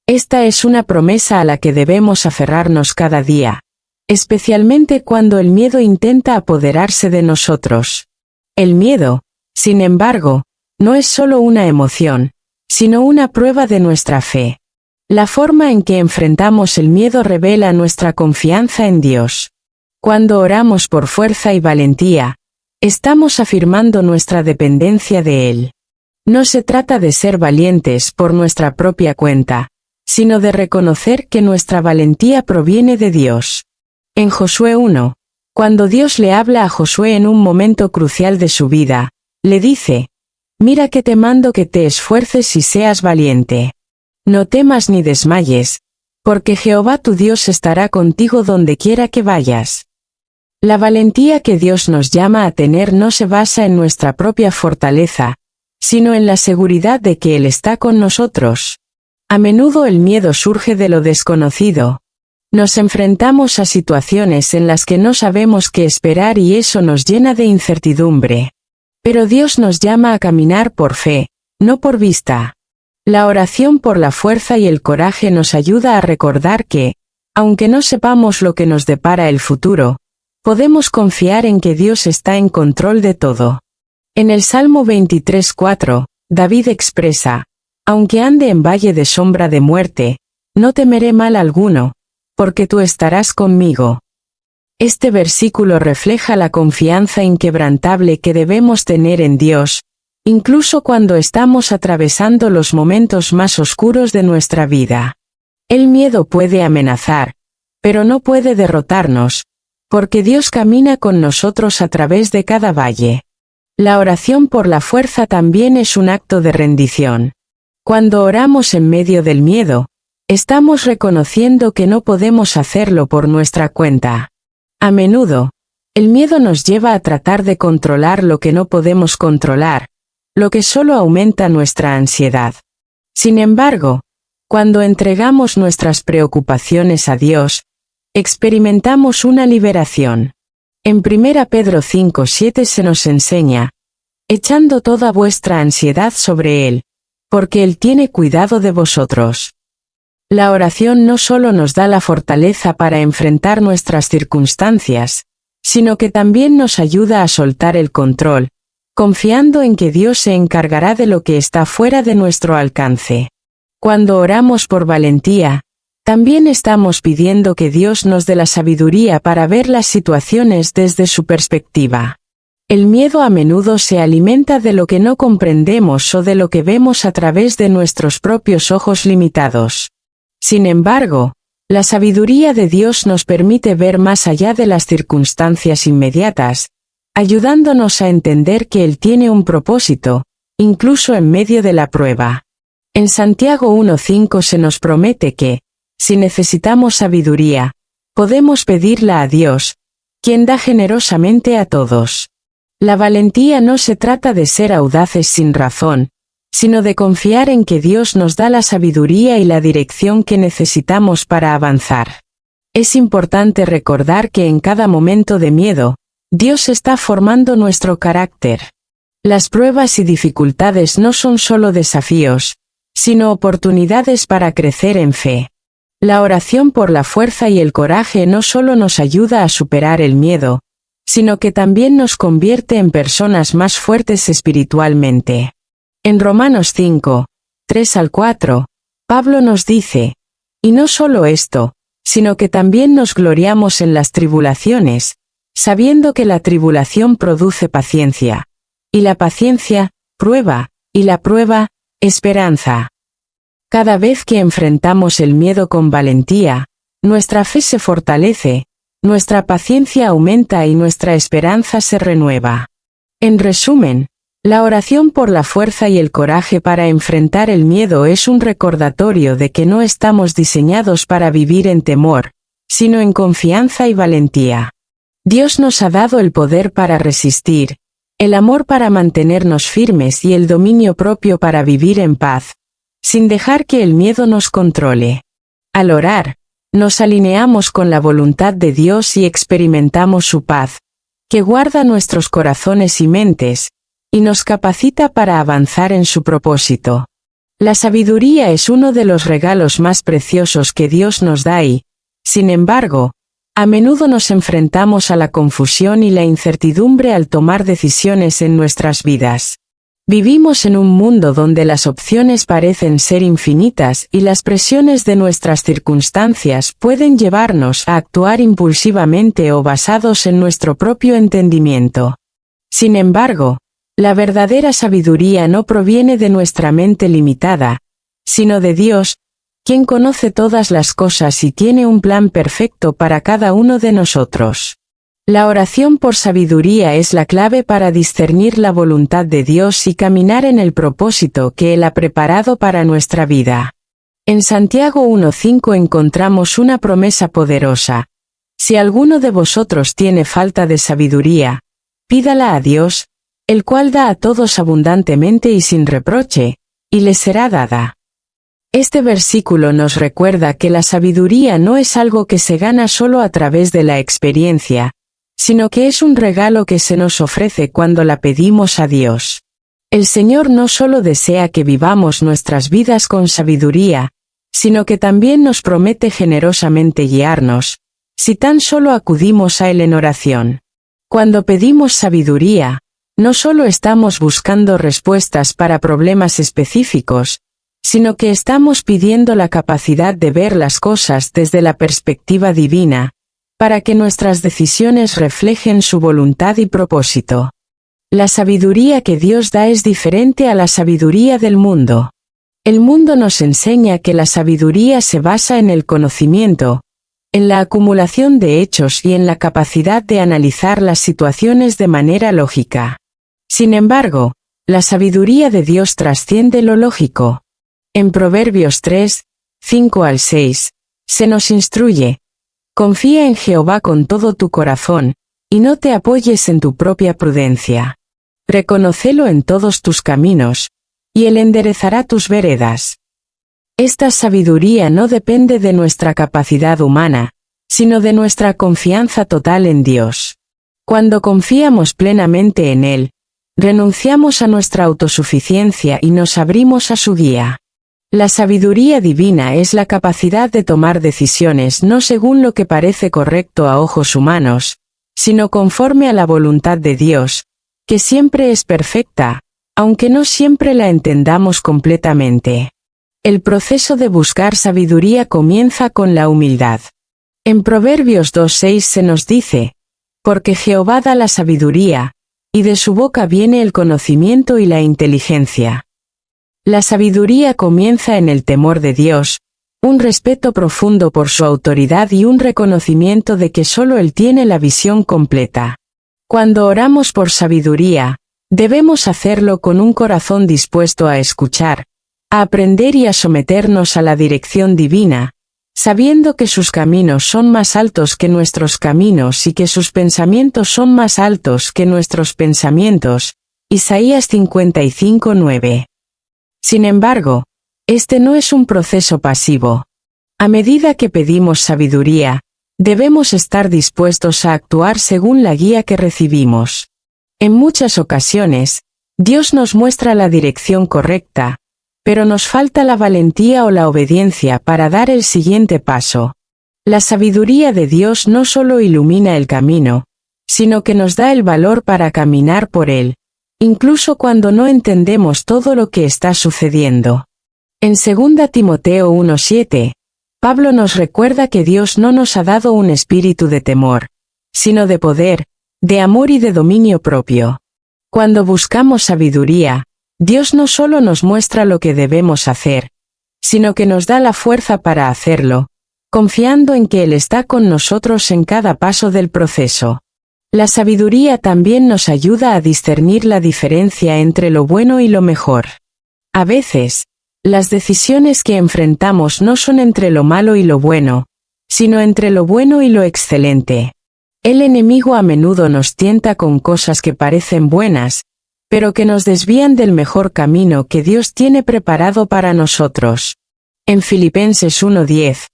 Speaker 1: Esta es una promesa a la que debemos aferrarnos cada día, especialmente cuando el miedo intenta apoderarse de nosotros. El miedo, sin embargo, no es solo una emoción, sino una prueba de nuestra fe. La forma en que enfrentamos el miedo revela nuestra confianza en Dios. Cuando oramos por fuerza y valentía, estamos afirmando nuestra dependencia de Él. No se trata de ser valientes por nuestra propia cuenta, sino de reconocer que nuestra valentía proviene de Dios. En Josué 1, cuando Dios le habla a Josué en un momento crucial de su vida, le dice: «Mira que te mando que te esfuerces y seas valiente. No temas ni desmayes, porque Jehová tu Dios estará contigo donde quiera que vayas». La valentía que Dios nos llama a tener no se basa en nuestra propia fortaleza, sino en la seguridad de que Él está con nosotros. A menudo el miedo surge de lo desconocido. Nos enfrentamos a situaciones en las que no sabemos qué esperar y eso nos llena de incertidumbre. Pero Dios nos llama a caminar por fe, no por vista. La oración por la fuerza y el coraje nos ayuda a recordar que, aunque no sepamos lo que nos depara el futuro, podemos confiar en que Dios está en control de todo. En el Salmo 23:4, David expresa: «Aunque ande en valle de sombra de muerte, no temeré mal alguno, porque tú estarás conmigo». Este versículo refleja la confianza inquebrantable que debemos tener en Dios, incluso cuando estamos atravesando los momentos más oscuros de nuestra vida. El miedo puede amenazar, pero no puede derrotarnos, porque Dios camina con nosotros a través de cada valle. La oración por la fuerza también es un acto de rendición. Cuando oramos en medio del miedo, estamos reconociendo que no podemos hacerlo por nuestra cuenta. A menudo, el miedo nos lleva a tratar de controlar lo que no podemos controlar, lo que solo aumenta nuestra ansiedad. Sin embargo, cuando entregamos nuestras preocupaciones a Dios, experimentamos una liberación. En 1 Pedro 5:7 se nos enseña: «Echando toda vuestra ansiedad sobre Él, porque Él tiene cuidado de vosotros». La oración no solo nos da la fortaleza para enfrentar nuestras circunstancias, sino que también nos ayuda a soltar el control, confiando en que Dios se encargará de lo que está fuera de nuestro alcance. Cuando oramos por valentía, también estamos pidiendo que Dios nos dé la sabiduría para ver las situaciones desde su perspectiva. El miedo a menudo se alimenta de lo que no comprendemos o de lo que vemos a través de nuestros propios ojos limitados. Sin embargo, la sabiduría de Dios nos permite ver más allá de las circunstancias inmediatas, ayudándonos a entender que Él tiene un propósito, incluso en medio de la prueba. En Santiago 1:5 se nos promete que, si necesitamos sabiduría, podemos pedirla a Dios, quien da generosamente a todos. La valentía no se trata de ser audaces sin razón, sino de confiar en que Dios nos da la sabiduría y la dirección que necesitamos para avanzar. Es importante recordar que en cada momento de miedo, Dios está formando nuestro carácter. Las pruebas y dificultades no son solo desafíos, sino oportunidades para crecer en fe. La oración por la fuerza y el coraje no solo nos ayuda a superar el miedo, sino que también nos convierte en personas más fuertes espiritualmente. En Romanos 5:3-4, Pablo nos dice: «Y no solo esto, sino que también nos gloriamos en las tribulaciones, sabiendo que la tribulación produce paciencia, y la paciencia, prueba, y la prueba, esperanza». Cada vez que enfrentamos el miedo con valentía, nuestra fe se fortalece, nuestra paciencia aumenta y nuestra esperanza se renueva. En resumen, la oración por la fuerza y el coraje para enfrentar el miedo es un recordatorio de que no estamos diseñados para vivir en temor, sino en confianza y valentía. Dios nos ha dado el poder para resistir, el amor para mantenernos firmes y el dominio propio para vivir en paz, sin dejar que el miedo nos controle. Al orar, nos alineamos con la voluntad de Dios y experimentamos su paz, que guarda nuestros corazones y mentes, y nos capacita para avanzar en su propósito. La sabiduría es uno de los regalos más preciosos que Dios nos da y, sin embargo, a menudo nos enfrentamos a la confusión y la incertidumbre al tomar decisiones en nuestras vidas. Vivimos en un mundo donde las opciones parecen ser infinitas y las presiones de nuestras circunstancias pueden llevarnos a actuar impulsivamente o basados en nuestro propio entendimiento. Sin embargo, la verdadera sabiduría no proviene de nuestra mente limitada, sino de Dios, quien conoce todas las cosas y tiene un plan perfecto para cada uno de nosotros. La oración por sabiduría es la clave para discernir la voluntad de Dios y caminar en el propósito que Él ha preparado para nuestra vida. En Santiago 1:5 encontramos una promesa poderosa. Si alguno de vosotros tiene falta de sabiduría, pídala a Dios, el cual da a todos abundantemente y sin reproche, y le será dada. Este versículo nos recuerda que la sabiduría no es algo que se gana solo a través de la experiencia, sino que es un regalo que se nos ofrece cuando la pedimos a Dios. El Señor no solo desea que vivamos nuestras vidas con sabiduría, sino que también nos promete generosamente guiarnos, si tan solo acudimos a Él en oración. Cuando pedimos sabiduría, no solo estamos buscando respuestas para problemas específicos, sino que estamos pidiendo la capacidad de ver las cosas desde la perspectiva divina, para que nuestras decisiones reflejen su voluntad y propósito. La sabiduría que Dios da es diferente a la sabiduría del mundo. El mundo nos enseña que la sabiduría se basa en el conocimiento, en la acumulación de hechos y en la capacidad de analizar las situaciones de manera lógica. Sin embargo, la sabiduría de Dios trasciende lo lógico. En Proverbios 3:5-6, se nos instruye: confía en Jehová con todo tu corazón, y no te apoyes en tu propia prudencia. Reconócelo en todos tus caminos, y Él enderezará tus veredas. Esta sabiduría no depende de nuestra capacidad humana, sino de nuestra confianza total en Dios. Cuando confiamos plenamente en Él, renunciamos a nuestra autosuficiencia y nos abrimos a su guía. La sabiduría divina es la capacidad de tomar decisiones no según lo que parece correcto a ojos humanos, sino conforme a la voluntad de Dios, que siempre es perfecta, aunque no siempre la entendamos completamente. El proceso de buscar sabiduría comienza con la humildad. En Proverbios 2:6 se nos dice: porque Jehová da la sabiduría, y de su boca viene el conocimiento y la inteligencia. La sabiduría comienza en el temor de Dios, un respeto profundo por su autoridad y un reconocimiento de que solo Él tiene la visión completa. Cuando oramos por sabiduría, debemos hacerlo con un corazón dispuesto a escuchar, a aprender y a someternos a la dirección divina, sabiendo que sus caminos son más altos que nuestros caminos y que sus pensamientos son más altos que nuestros pensamientos. Isaías 55:9. Sin embargo, este no es un proceso pasivo. A medida que pedimos sabiduría, debemos estar dispuestos a actuar según la guía que recibimos. En muchas ocasiones, Dios nos muestra la dirección correcta, pero nos falta la valentía o la obediencia para dar el siguiente paso. La sabiduría de Dios no solo ilumina el camino, sino que nos da el valor para caminar por él, incluso cuando no entendemos todo lo que está sucediendo. En 2 Timoteo 1:7, Pablo nos recuerda que Dios no nos ha dado un espíritu de temor, sino de poder, de amor y de dominio propio. Cuando buscamos sabiduría, Dios no solo nos muestra lo que debemos hacer, sino que nos da la fuerza para hacerlo, confiando en que Él está con nosotros en cada paso del proceso. La sabiduría también nos ayuda a discernir la diferencia entre lo bueno y lo mejor. A veces, las decisiones que enfrentamos no son entre lo malo y lo bueno, sino entre lo bueno y lo excelente. El enemigo a menudo nos tienta con cosas que parecen buenas, pero que nos desvían del mejor camino que Dios tiene preparado para nosotros. En Filipenses 1:10,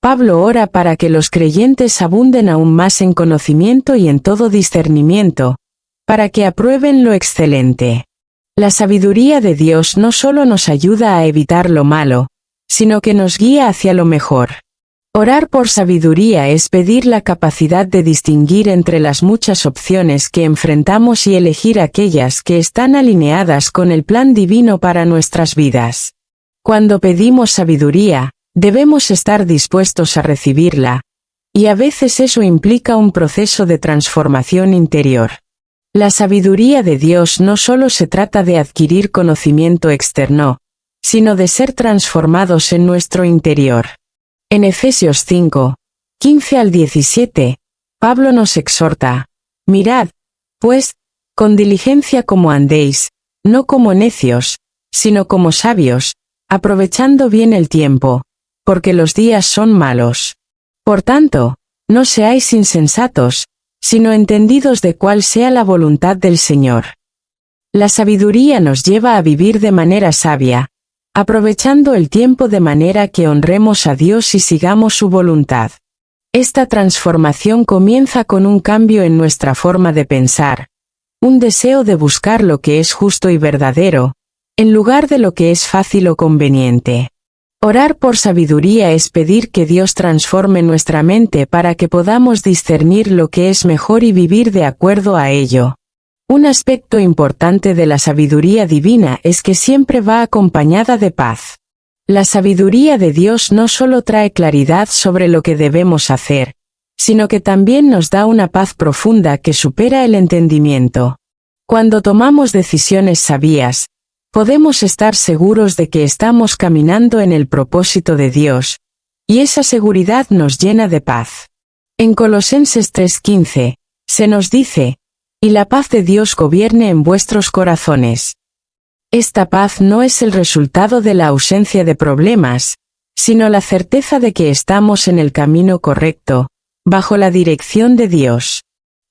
Speaker 1: Pablo ora para que los creyentes abunden aún más en conocimiento y en todo discernimiento, para que aprueben lo excelente. La sabiduría de Dios no solo nos ayuda a evitar lo malo, sino que nos guía hacia lo mejor. Orar por sabiduría es pedir la capacidad de distinguir entre las muchas opciones que enfrentamos y elegir aquellas que están alineadas con el plan divino para nuestras vidas. Cuando pedimos sabiduría, debemos estar dispuestos a recibirla, y a veces eso implica un proceso de transformación interior. La sabiduría de Dios no solo se trata de adquirir conocimiento externo, sino de ser transformados en nuestro interior. En Efesios 5, 15 al 17, Pablo nos exhorta: mirad, pues, con diligencia cómo andéis, no como necios, sino como sabios, aprovechando bien el tiempo, porque los días son malos. Por tanto, no seáis insensatos, sino entendidos de cuál sea la voluntad del Señor. La sabiduría nos lleva a vivir de manera sabia, aprovechando el tiempo de manera que honremos a Dios y sigamos su voluntad. Esta transformación comienza con un cambio en nuestra forma de pensar, un deseo de buscar lo que es justo y verdadero, en lugar de lo que es fácil o conveniente. Orar por sabiduría es pedir que Dios transforme nuestra mente para que podamos discernir lo que es mejor y vivir de acuerdo a ello. Un aspecto importante de la sabiduría divina es que siempre va acompañada de paz. La sabiduría de Dios no solo trae claridad sobre lo que debemos hacer, sino que también nos da una paz profunda que supera el entendimiento. Cuando tomamos decisiones sabias, podemos estar seguros de que estamos caminando en el propósito de Dios, y esa seguridad nos llena de paz. En Colosenses 3:15, se nos dice: y la paz de Dios gobierne en vuestros corazones. Esta paz no es el resultado de la ausencia de problemas, sino la certeza de que estamos en el camino correcto, bajo la dirección de Dios.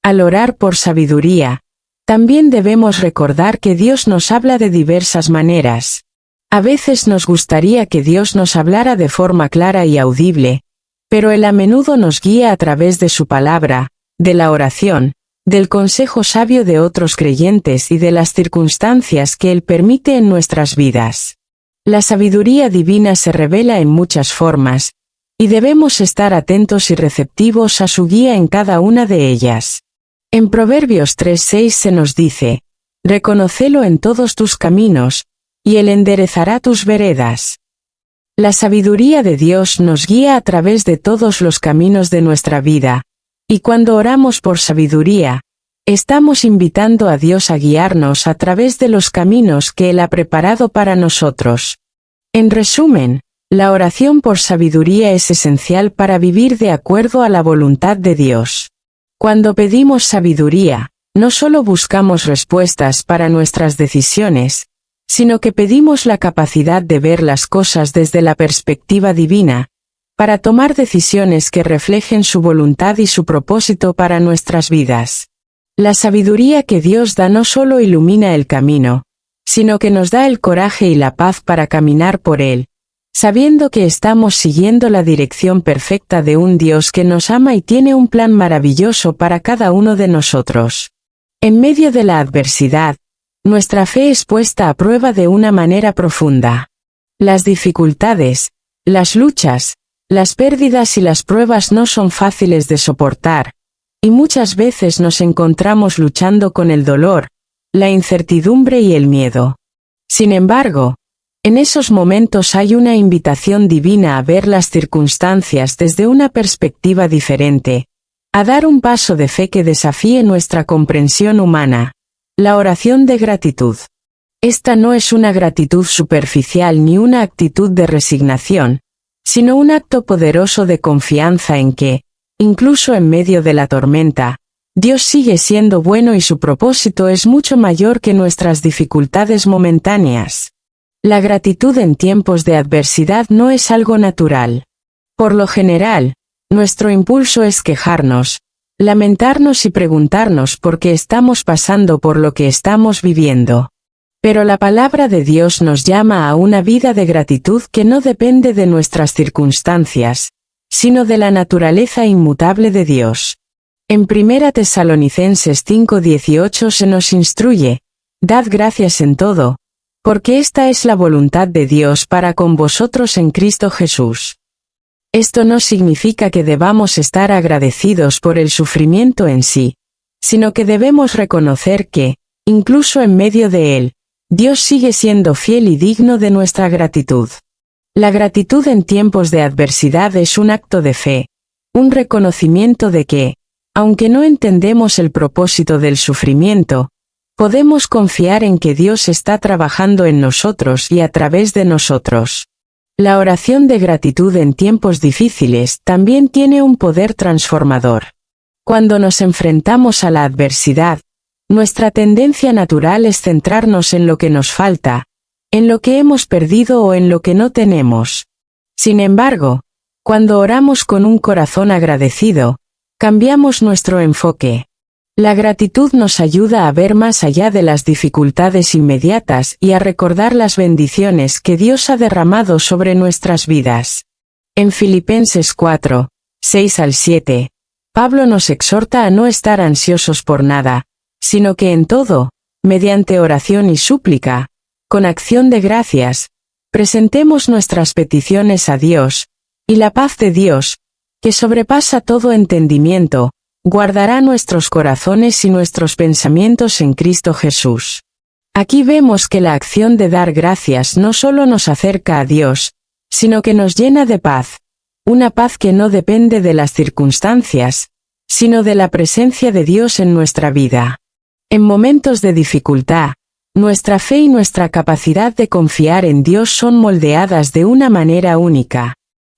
Speaker 1: Al orar por sabiduría, también debemos recordar que Dios nos habla de diversas maneras. A veces nos gustaría que Dios nos hablara de forma clara y audible, pero Él a menudo nos guía a través de su palabra, de la oración, del consejo sabio de otros creyentes y de las circunstancias que Él permite en nuestras vidas. La sabiduría divina se revela en muchas formas, y debemos estar atentos y receptivos a su guía en cada una de ellas. En Proverbios 3:6 se nos dice: reconócelo en todos tus caminos, y Él enderezará tus veredas. La sabiduría de Dios nos guía a través de todos los caminos de nuestra vida, y cuando oramos por sabiduría, estamos invitando a Dios a guiarnos a través de los caminos que Él ha preparado para nosotros. En resumen, la oración por sabiduría es esencial para vivir de acuerdo a la voluntad de Dios. Cuando pedimos sabiduría, no solo buscamos respuestas para nuestras decisiones, sino que pedimos la capacidad de ver las cosas desde la perspectiva divina, para tomar decisiones que reflejen su voluntad y su propósito para nuestras vidas. La sabiduría que Dios da no solo ilumina el camino, sino que nos da el coraje y la paz para caminar por él, sabiendo que estamos siguiendo la dirección perfecta de un Dios que nos ama y tiene un plan maravilloso para cada uno de nosotros. En medio de la adversidad, nuestra fe es puesta a prueba de una manera profunda. Las dificultades, las luchas, las pérdidas y las pruebas no son fáciles de soportar, y muchas veces nos encontramos luchando con el dolor, la incertidumbre y el miedo. Sin embargo, en esos momentos hay una invitación divina a ver las circunstancias desde una perspectiva diferente, a dar un paso de fe que desafíe nuestra comprensión humana, la oración de gratitud. Esta no es una gratitud superficial ni una actitud de resignación, sino un acto poderoso de confianza en que, incluso en medio de la tormenta, Dios sigue siendo bueno y su propósito es mucho mayor que nuestras dificultades momentáneas. La gratitud en tiempos de adversidad no es algo natural. Por lo general, nuestro impulso es quejarnos, lamentarnos y preguntarnos por qué estamos pasando por lo que estamos viviendo. Pero la palabra de Dios nos llama a una vida de gratitud que no depende de nuestras circunstancias, sino de la naturaleza inmutable de Dios. En 1 Tesalonicenses 5:18 se nos instruye: dad gracias en todo, porque esta es la voluntad de Dios para con vosotros en Cristo Jesús. Esto no significa que debamos estar agradecidos por el sufrimiento en sí, sino que debemos reconocer que, incluso en medio de él, Dios sigue siendo fiel y digno de nuestra gratitud. La gratitud en tiempos de adversidad es un acto de fe, un reconocimiento de que, aunque no entendemos el propósito del sufrimiento, podemos confiar en que Dios está trabajando en nosotros y a través de nosotros. La oración de gratitud en tiempos difíciles también tiene un poder transformador. Cuando nos enfrentamos a la adversidad, nuestra tendencia natural es centrarnos en lo que nos falta, en lo que hemos perdido o en lo que no tenemos. Sin embargo, cuando oramos con un corazón agradecido, cambiamos nuestro enfoque. La gratitud nos ayuda a ver más allá de las dificultades inmediatas y a recordar las bendiciones que Dios ha derramado sobre nuestras vidas. En Filipenses 4, 6-7, Pablo nos exhorta a no estar ansiosos por nada, sino que en todo, mediante oración y súplica, con acción de gracias, presentemos nuestras peticiones a Dios, y la paz de Dios, que sobrepasa todo entendimiento, guardará nuestros corazones y nuestros pensamientos en Cristo Jesús. Aquí vemos que la acción de dar gracias no solo nos acerca a Dios, sino que nos llena de paz, una paz que no depende de las circunstancias, sino de la presencia de Dios en nuestra vida. En momentos de dificultad, nuestra fe y nuestra capacidad de confiar en Dios son moldeadas de una manera única.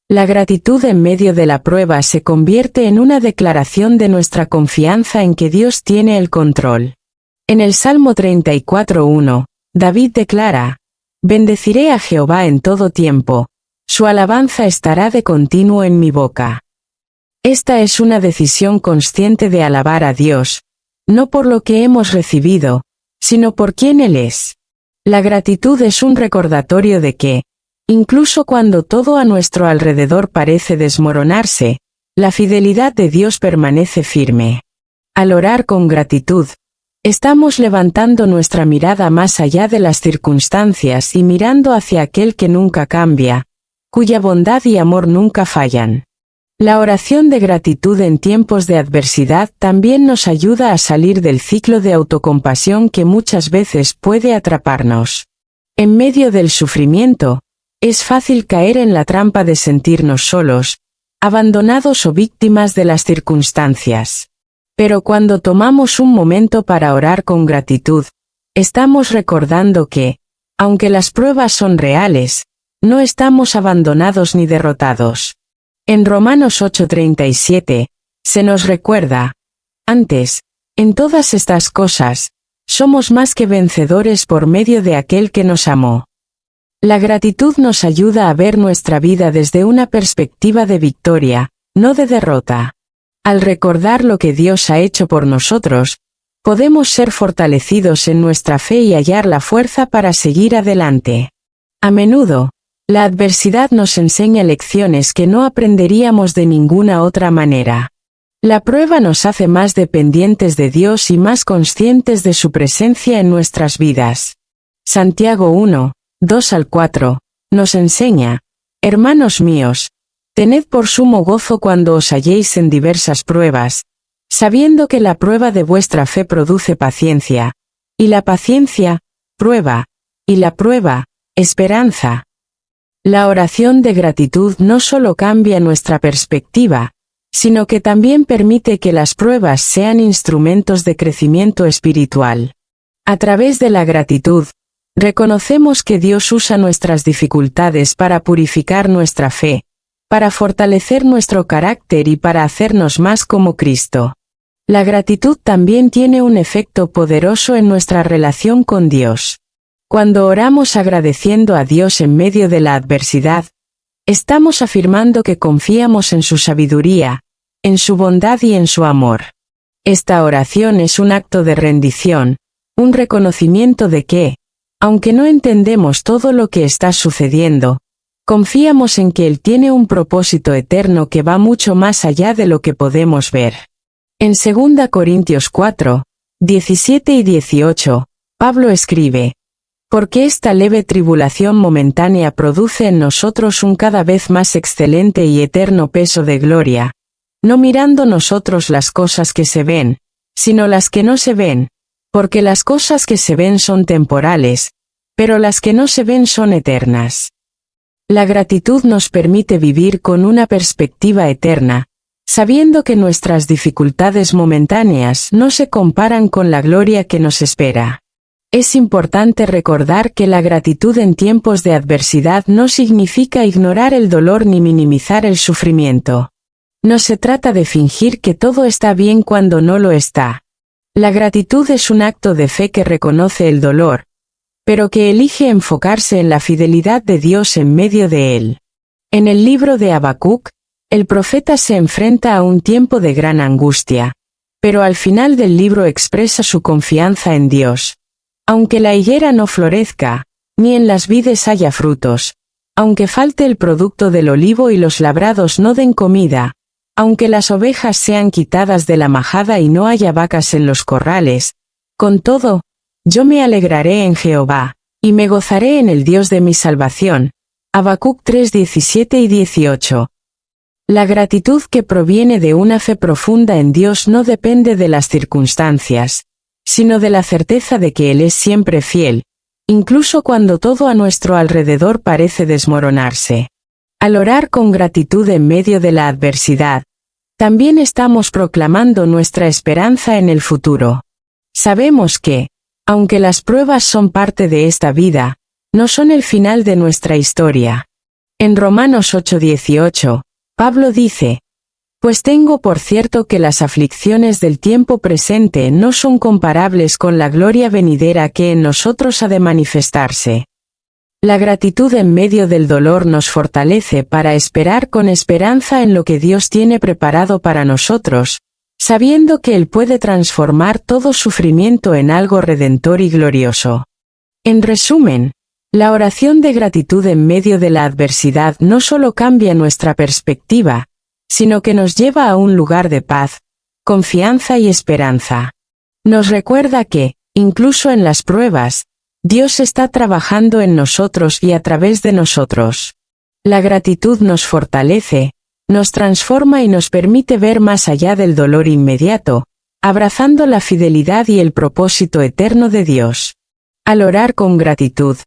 Speaker 1: La gratitud en medio de la prueba se convierte en una declaración de nuestra confianza en que Dios tiene el control. En el Salmo 34:1, David declara: bendeciré a Jehová en todo tiempo, su alabanza estará de continuo en mi boca. Esta es una decisión consciente de alabar a Dios, no por lo que hemos recibido, sino por quien Él es. La gratitud es un recordatorio de que, incluso cuando todo a nuestro alrededor parece desmoronarse, la fidelidad de Dios permanece firme. Al orar con gratitud, estamos levantando nuestra mirada más allá de las circunstancias y mirando hacia aquel que nunca cambia, cuya bondad y amor nunca fallan. La oración de gratitud en tiempos de adversidad también nos ayuda a salir del ciclo de autocompasión que muchas veces puede atraparnos. En medio del sufrimiento, es fácil caer en la trampa de sentirnos solos, abandonados o víctimas de las circunstancias. Pero cuando tomamos un momento para orar con gratitud, estamos recordando que, aunque las pruebas son reales, no estamos abandonados ni derrotados. En Romanos 8:37, se nos recuerda: antes, en todas estas cosas, somos más que vencedores por medio de aquel que nos amó. La gratitud nos ayuda a ver nuestra vida desde una perspectiva de victoria, no de derrota. Al recordar lo que Dios ha hecho por nosotros, podemos ser fortalecidos en nuestra fe y hallar la fuerza para seguir adelante. A menudo, la adversidad nos enseña lecciones que no aprenderíamos de ninguna otra manera. La prueba nos hace más dependientes de Dios y más conscientes de su presencia en nuestras vidas. Santiago 1, 2-4, nos enseña: hermanos míos, tened por sumo gozo cuando os halléis en diversas pruebas, sabiendo que la prueba de vuestra fe produce paciencia, y la paciencia, prueba, y la prueba, esperanza. La oración de gratitud no solo cambia nuestra perspectiva, sino que también permite que las pruebas sean instrumentos de crecimiento espiritual. A través de la gratitud, reconocemos que Dios usa nuestras dificultades para purificar nuestra fe, para fortalecer nuestro carácter y para hacernos más como Cristo. La gratitud también tiene un efecto poderoso en nuestra relación con Dios. Cuando oramos agradeciendo a Dios en medio de la adversidad, estamos afirmando que confiamos en su sabiduría, en su bondad y en su amor. Esta oración es un acto de rendición, un reconocimiento de que, aunque no entendemos todo lo que está sucediendo, Confiamos en que Él tiene un propósito eterno que va mucho más allá de lo que podemos ver. En 2 Corintios 4, 17 y 18, Pablo escribe: porque esta leve tribulación momentánea produce en nosotros un cada vez más excelente y eterno peso de gloria, no mirando nosotros las cosas que se ven, sino las que no se ven, porque las cosas que se ven son temporales, pero las que no se ven son eternas. La gratitud nos permite vivir con una perspectiva eterna, sabiendo que nuestras dificultades momentáneas no se comparan con la gloria que nos espera. Es importante recordar que la gratitud en tiempos de adversidad no significa ignorar el dolor ni minimizar el sufrimiento. No se trata de fingir que todo está bien cuando no lo está. La gratitud es un acto de fe que reconoce el dolor, pero que elige enfocarse en la fidelidad de Dios en medio de él. En el libro de Habacuc, el profeta se enfrenta a un tiempo de gran angustia, pero al final del libro expresa su confianza en Dios. Aunque la higuera no florezca, ni en las vides haya frutos, aunque falte el producto del olivo y los labrados no den comida, aunque las ovejas sean quitadas de la majada y no haya vacas en los corrales, con todo, yo me alegraré en Jehová, y me gozaré en el Dios de mi salvación. Habacuc 3, 17 y 18. La gratitud que proviene de una fe profunda en Dios no depende de las circunstancias, sino de la certeza de que Él es siempre fiel, incluso cuando todo a nuestro alrededor parece desmoronarse. Al orar con gratitud en medio de la adversidad, también estamos proclamando nuestra esperanza en el futuro. Sabemos que, aunque las pruebas son parte de esta vida, no son el final de nuestra historia. En Romanos 8:18, Pablo dice: pues tengo por cierto que las aflicciones del tiempo presente no son comparables con la gloria venidera que en nosotros ha de manifestarse. La gratitud en medio del dolor nos fortalece para esperar con esperanza en lo que Dios tiene preparado para nosotros, sabiendo que Él puede transformar todo sufrimiento en algo redentor y glorioso. En resumen, la oración de gratitud en medio de la adversidad no solo cambia nuestra perspectiva, sino que nos lleva a un lugar de paz, confianza y esperanza. Nos recuerda que, incluso en las pruebas, Dios está trabajando en nosotros y a través de nosotros. La gratitud nos fortalece, nos transforma y nos permite ver más allá del dolor inmediato, abrazando la fidelidad y el propósito eterno de Dios. Al orar con gratitud,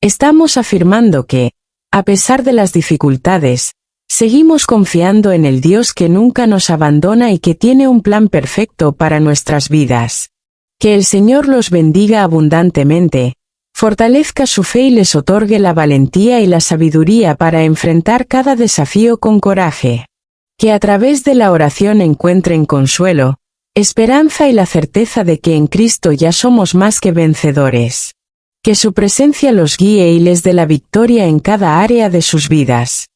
Speaker 1: estamos afirmando que, a pesar de las dificultades, seguimos confiando en el Dios que nunca nos abandona y que tiene un plan perfecto para nuestras vidas. Que el Señor los bendiga abundantemente, fortalezca su fe y les otorgue la valentía y la sabiduría para enfrentar cada desafío con coraje. Que a través de la oración encuentren consuelo, esperanza y la certeza de que en Cristo ya somos más que vencedores. Que su presencia los guíe y les dé la victoria en cada área de sus vidas.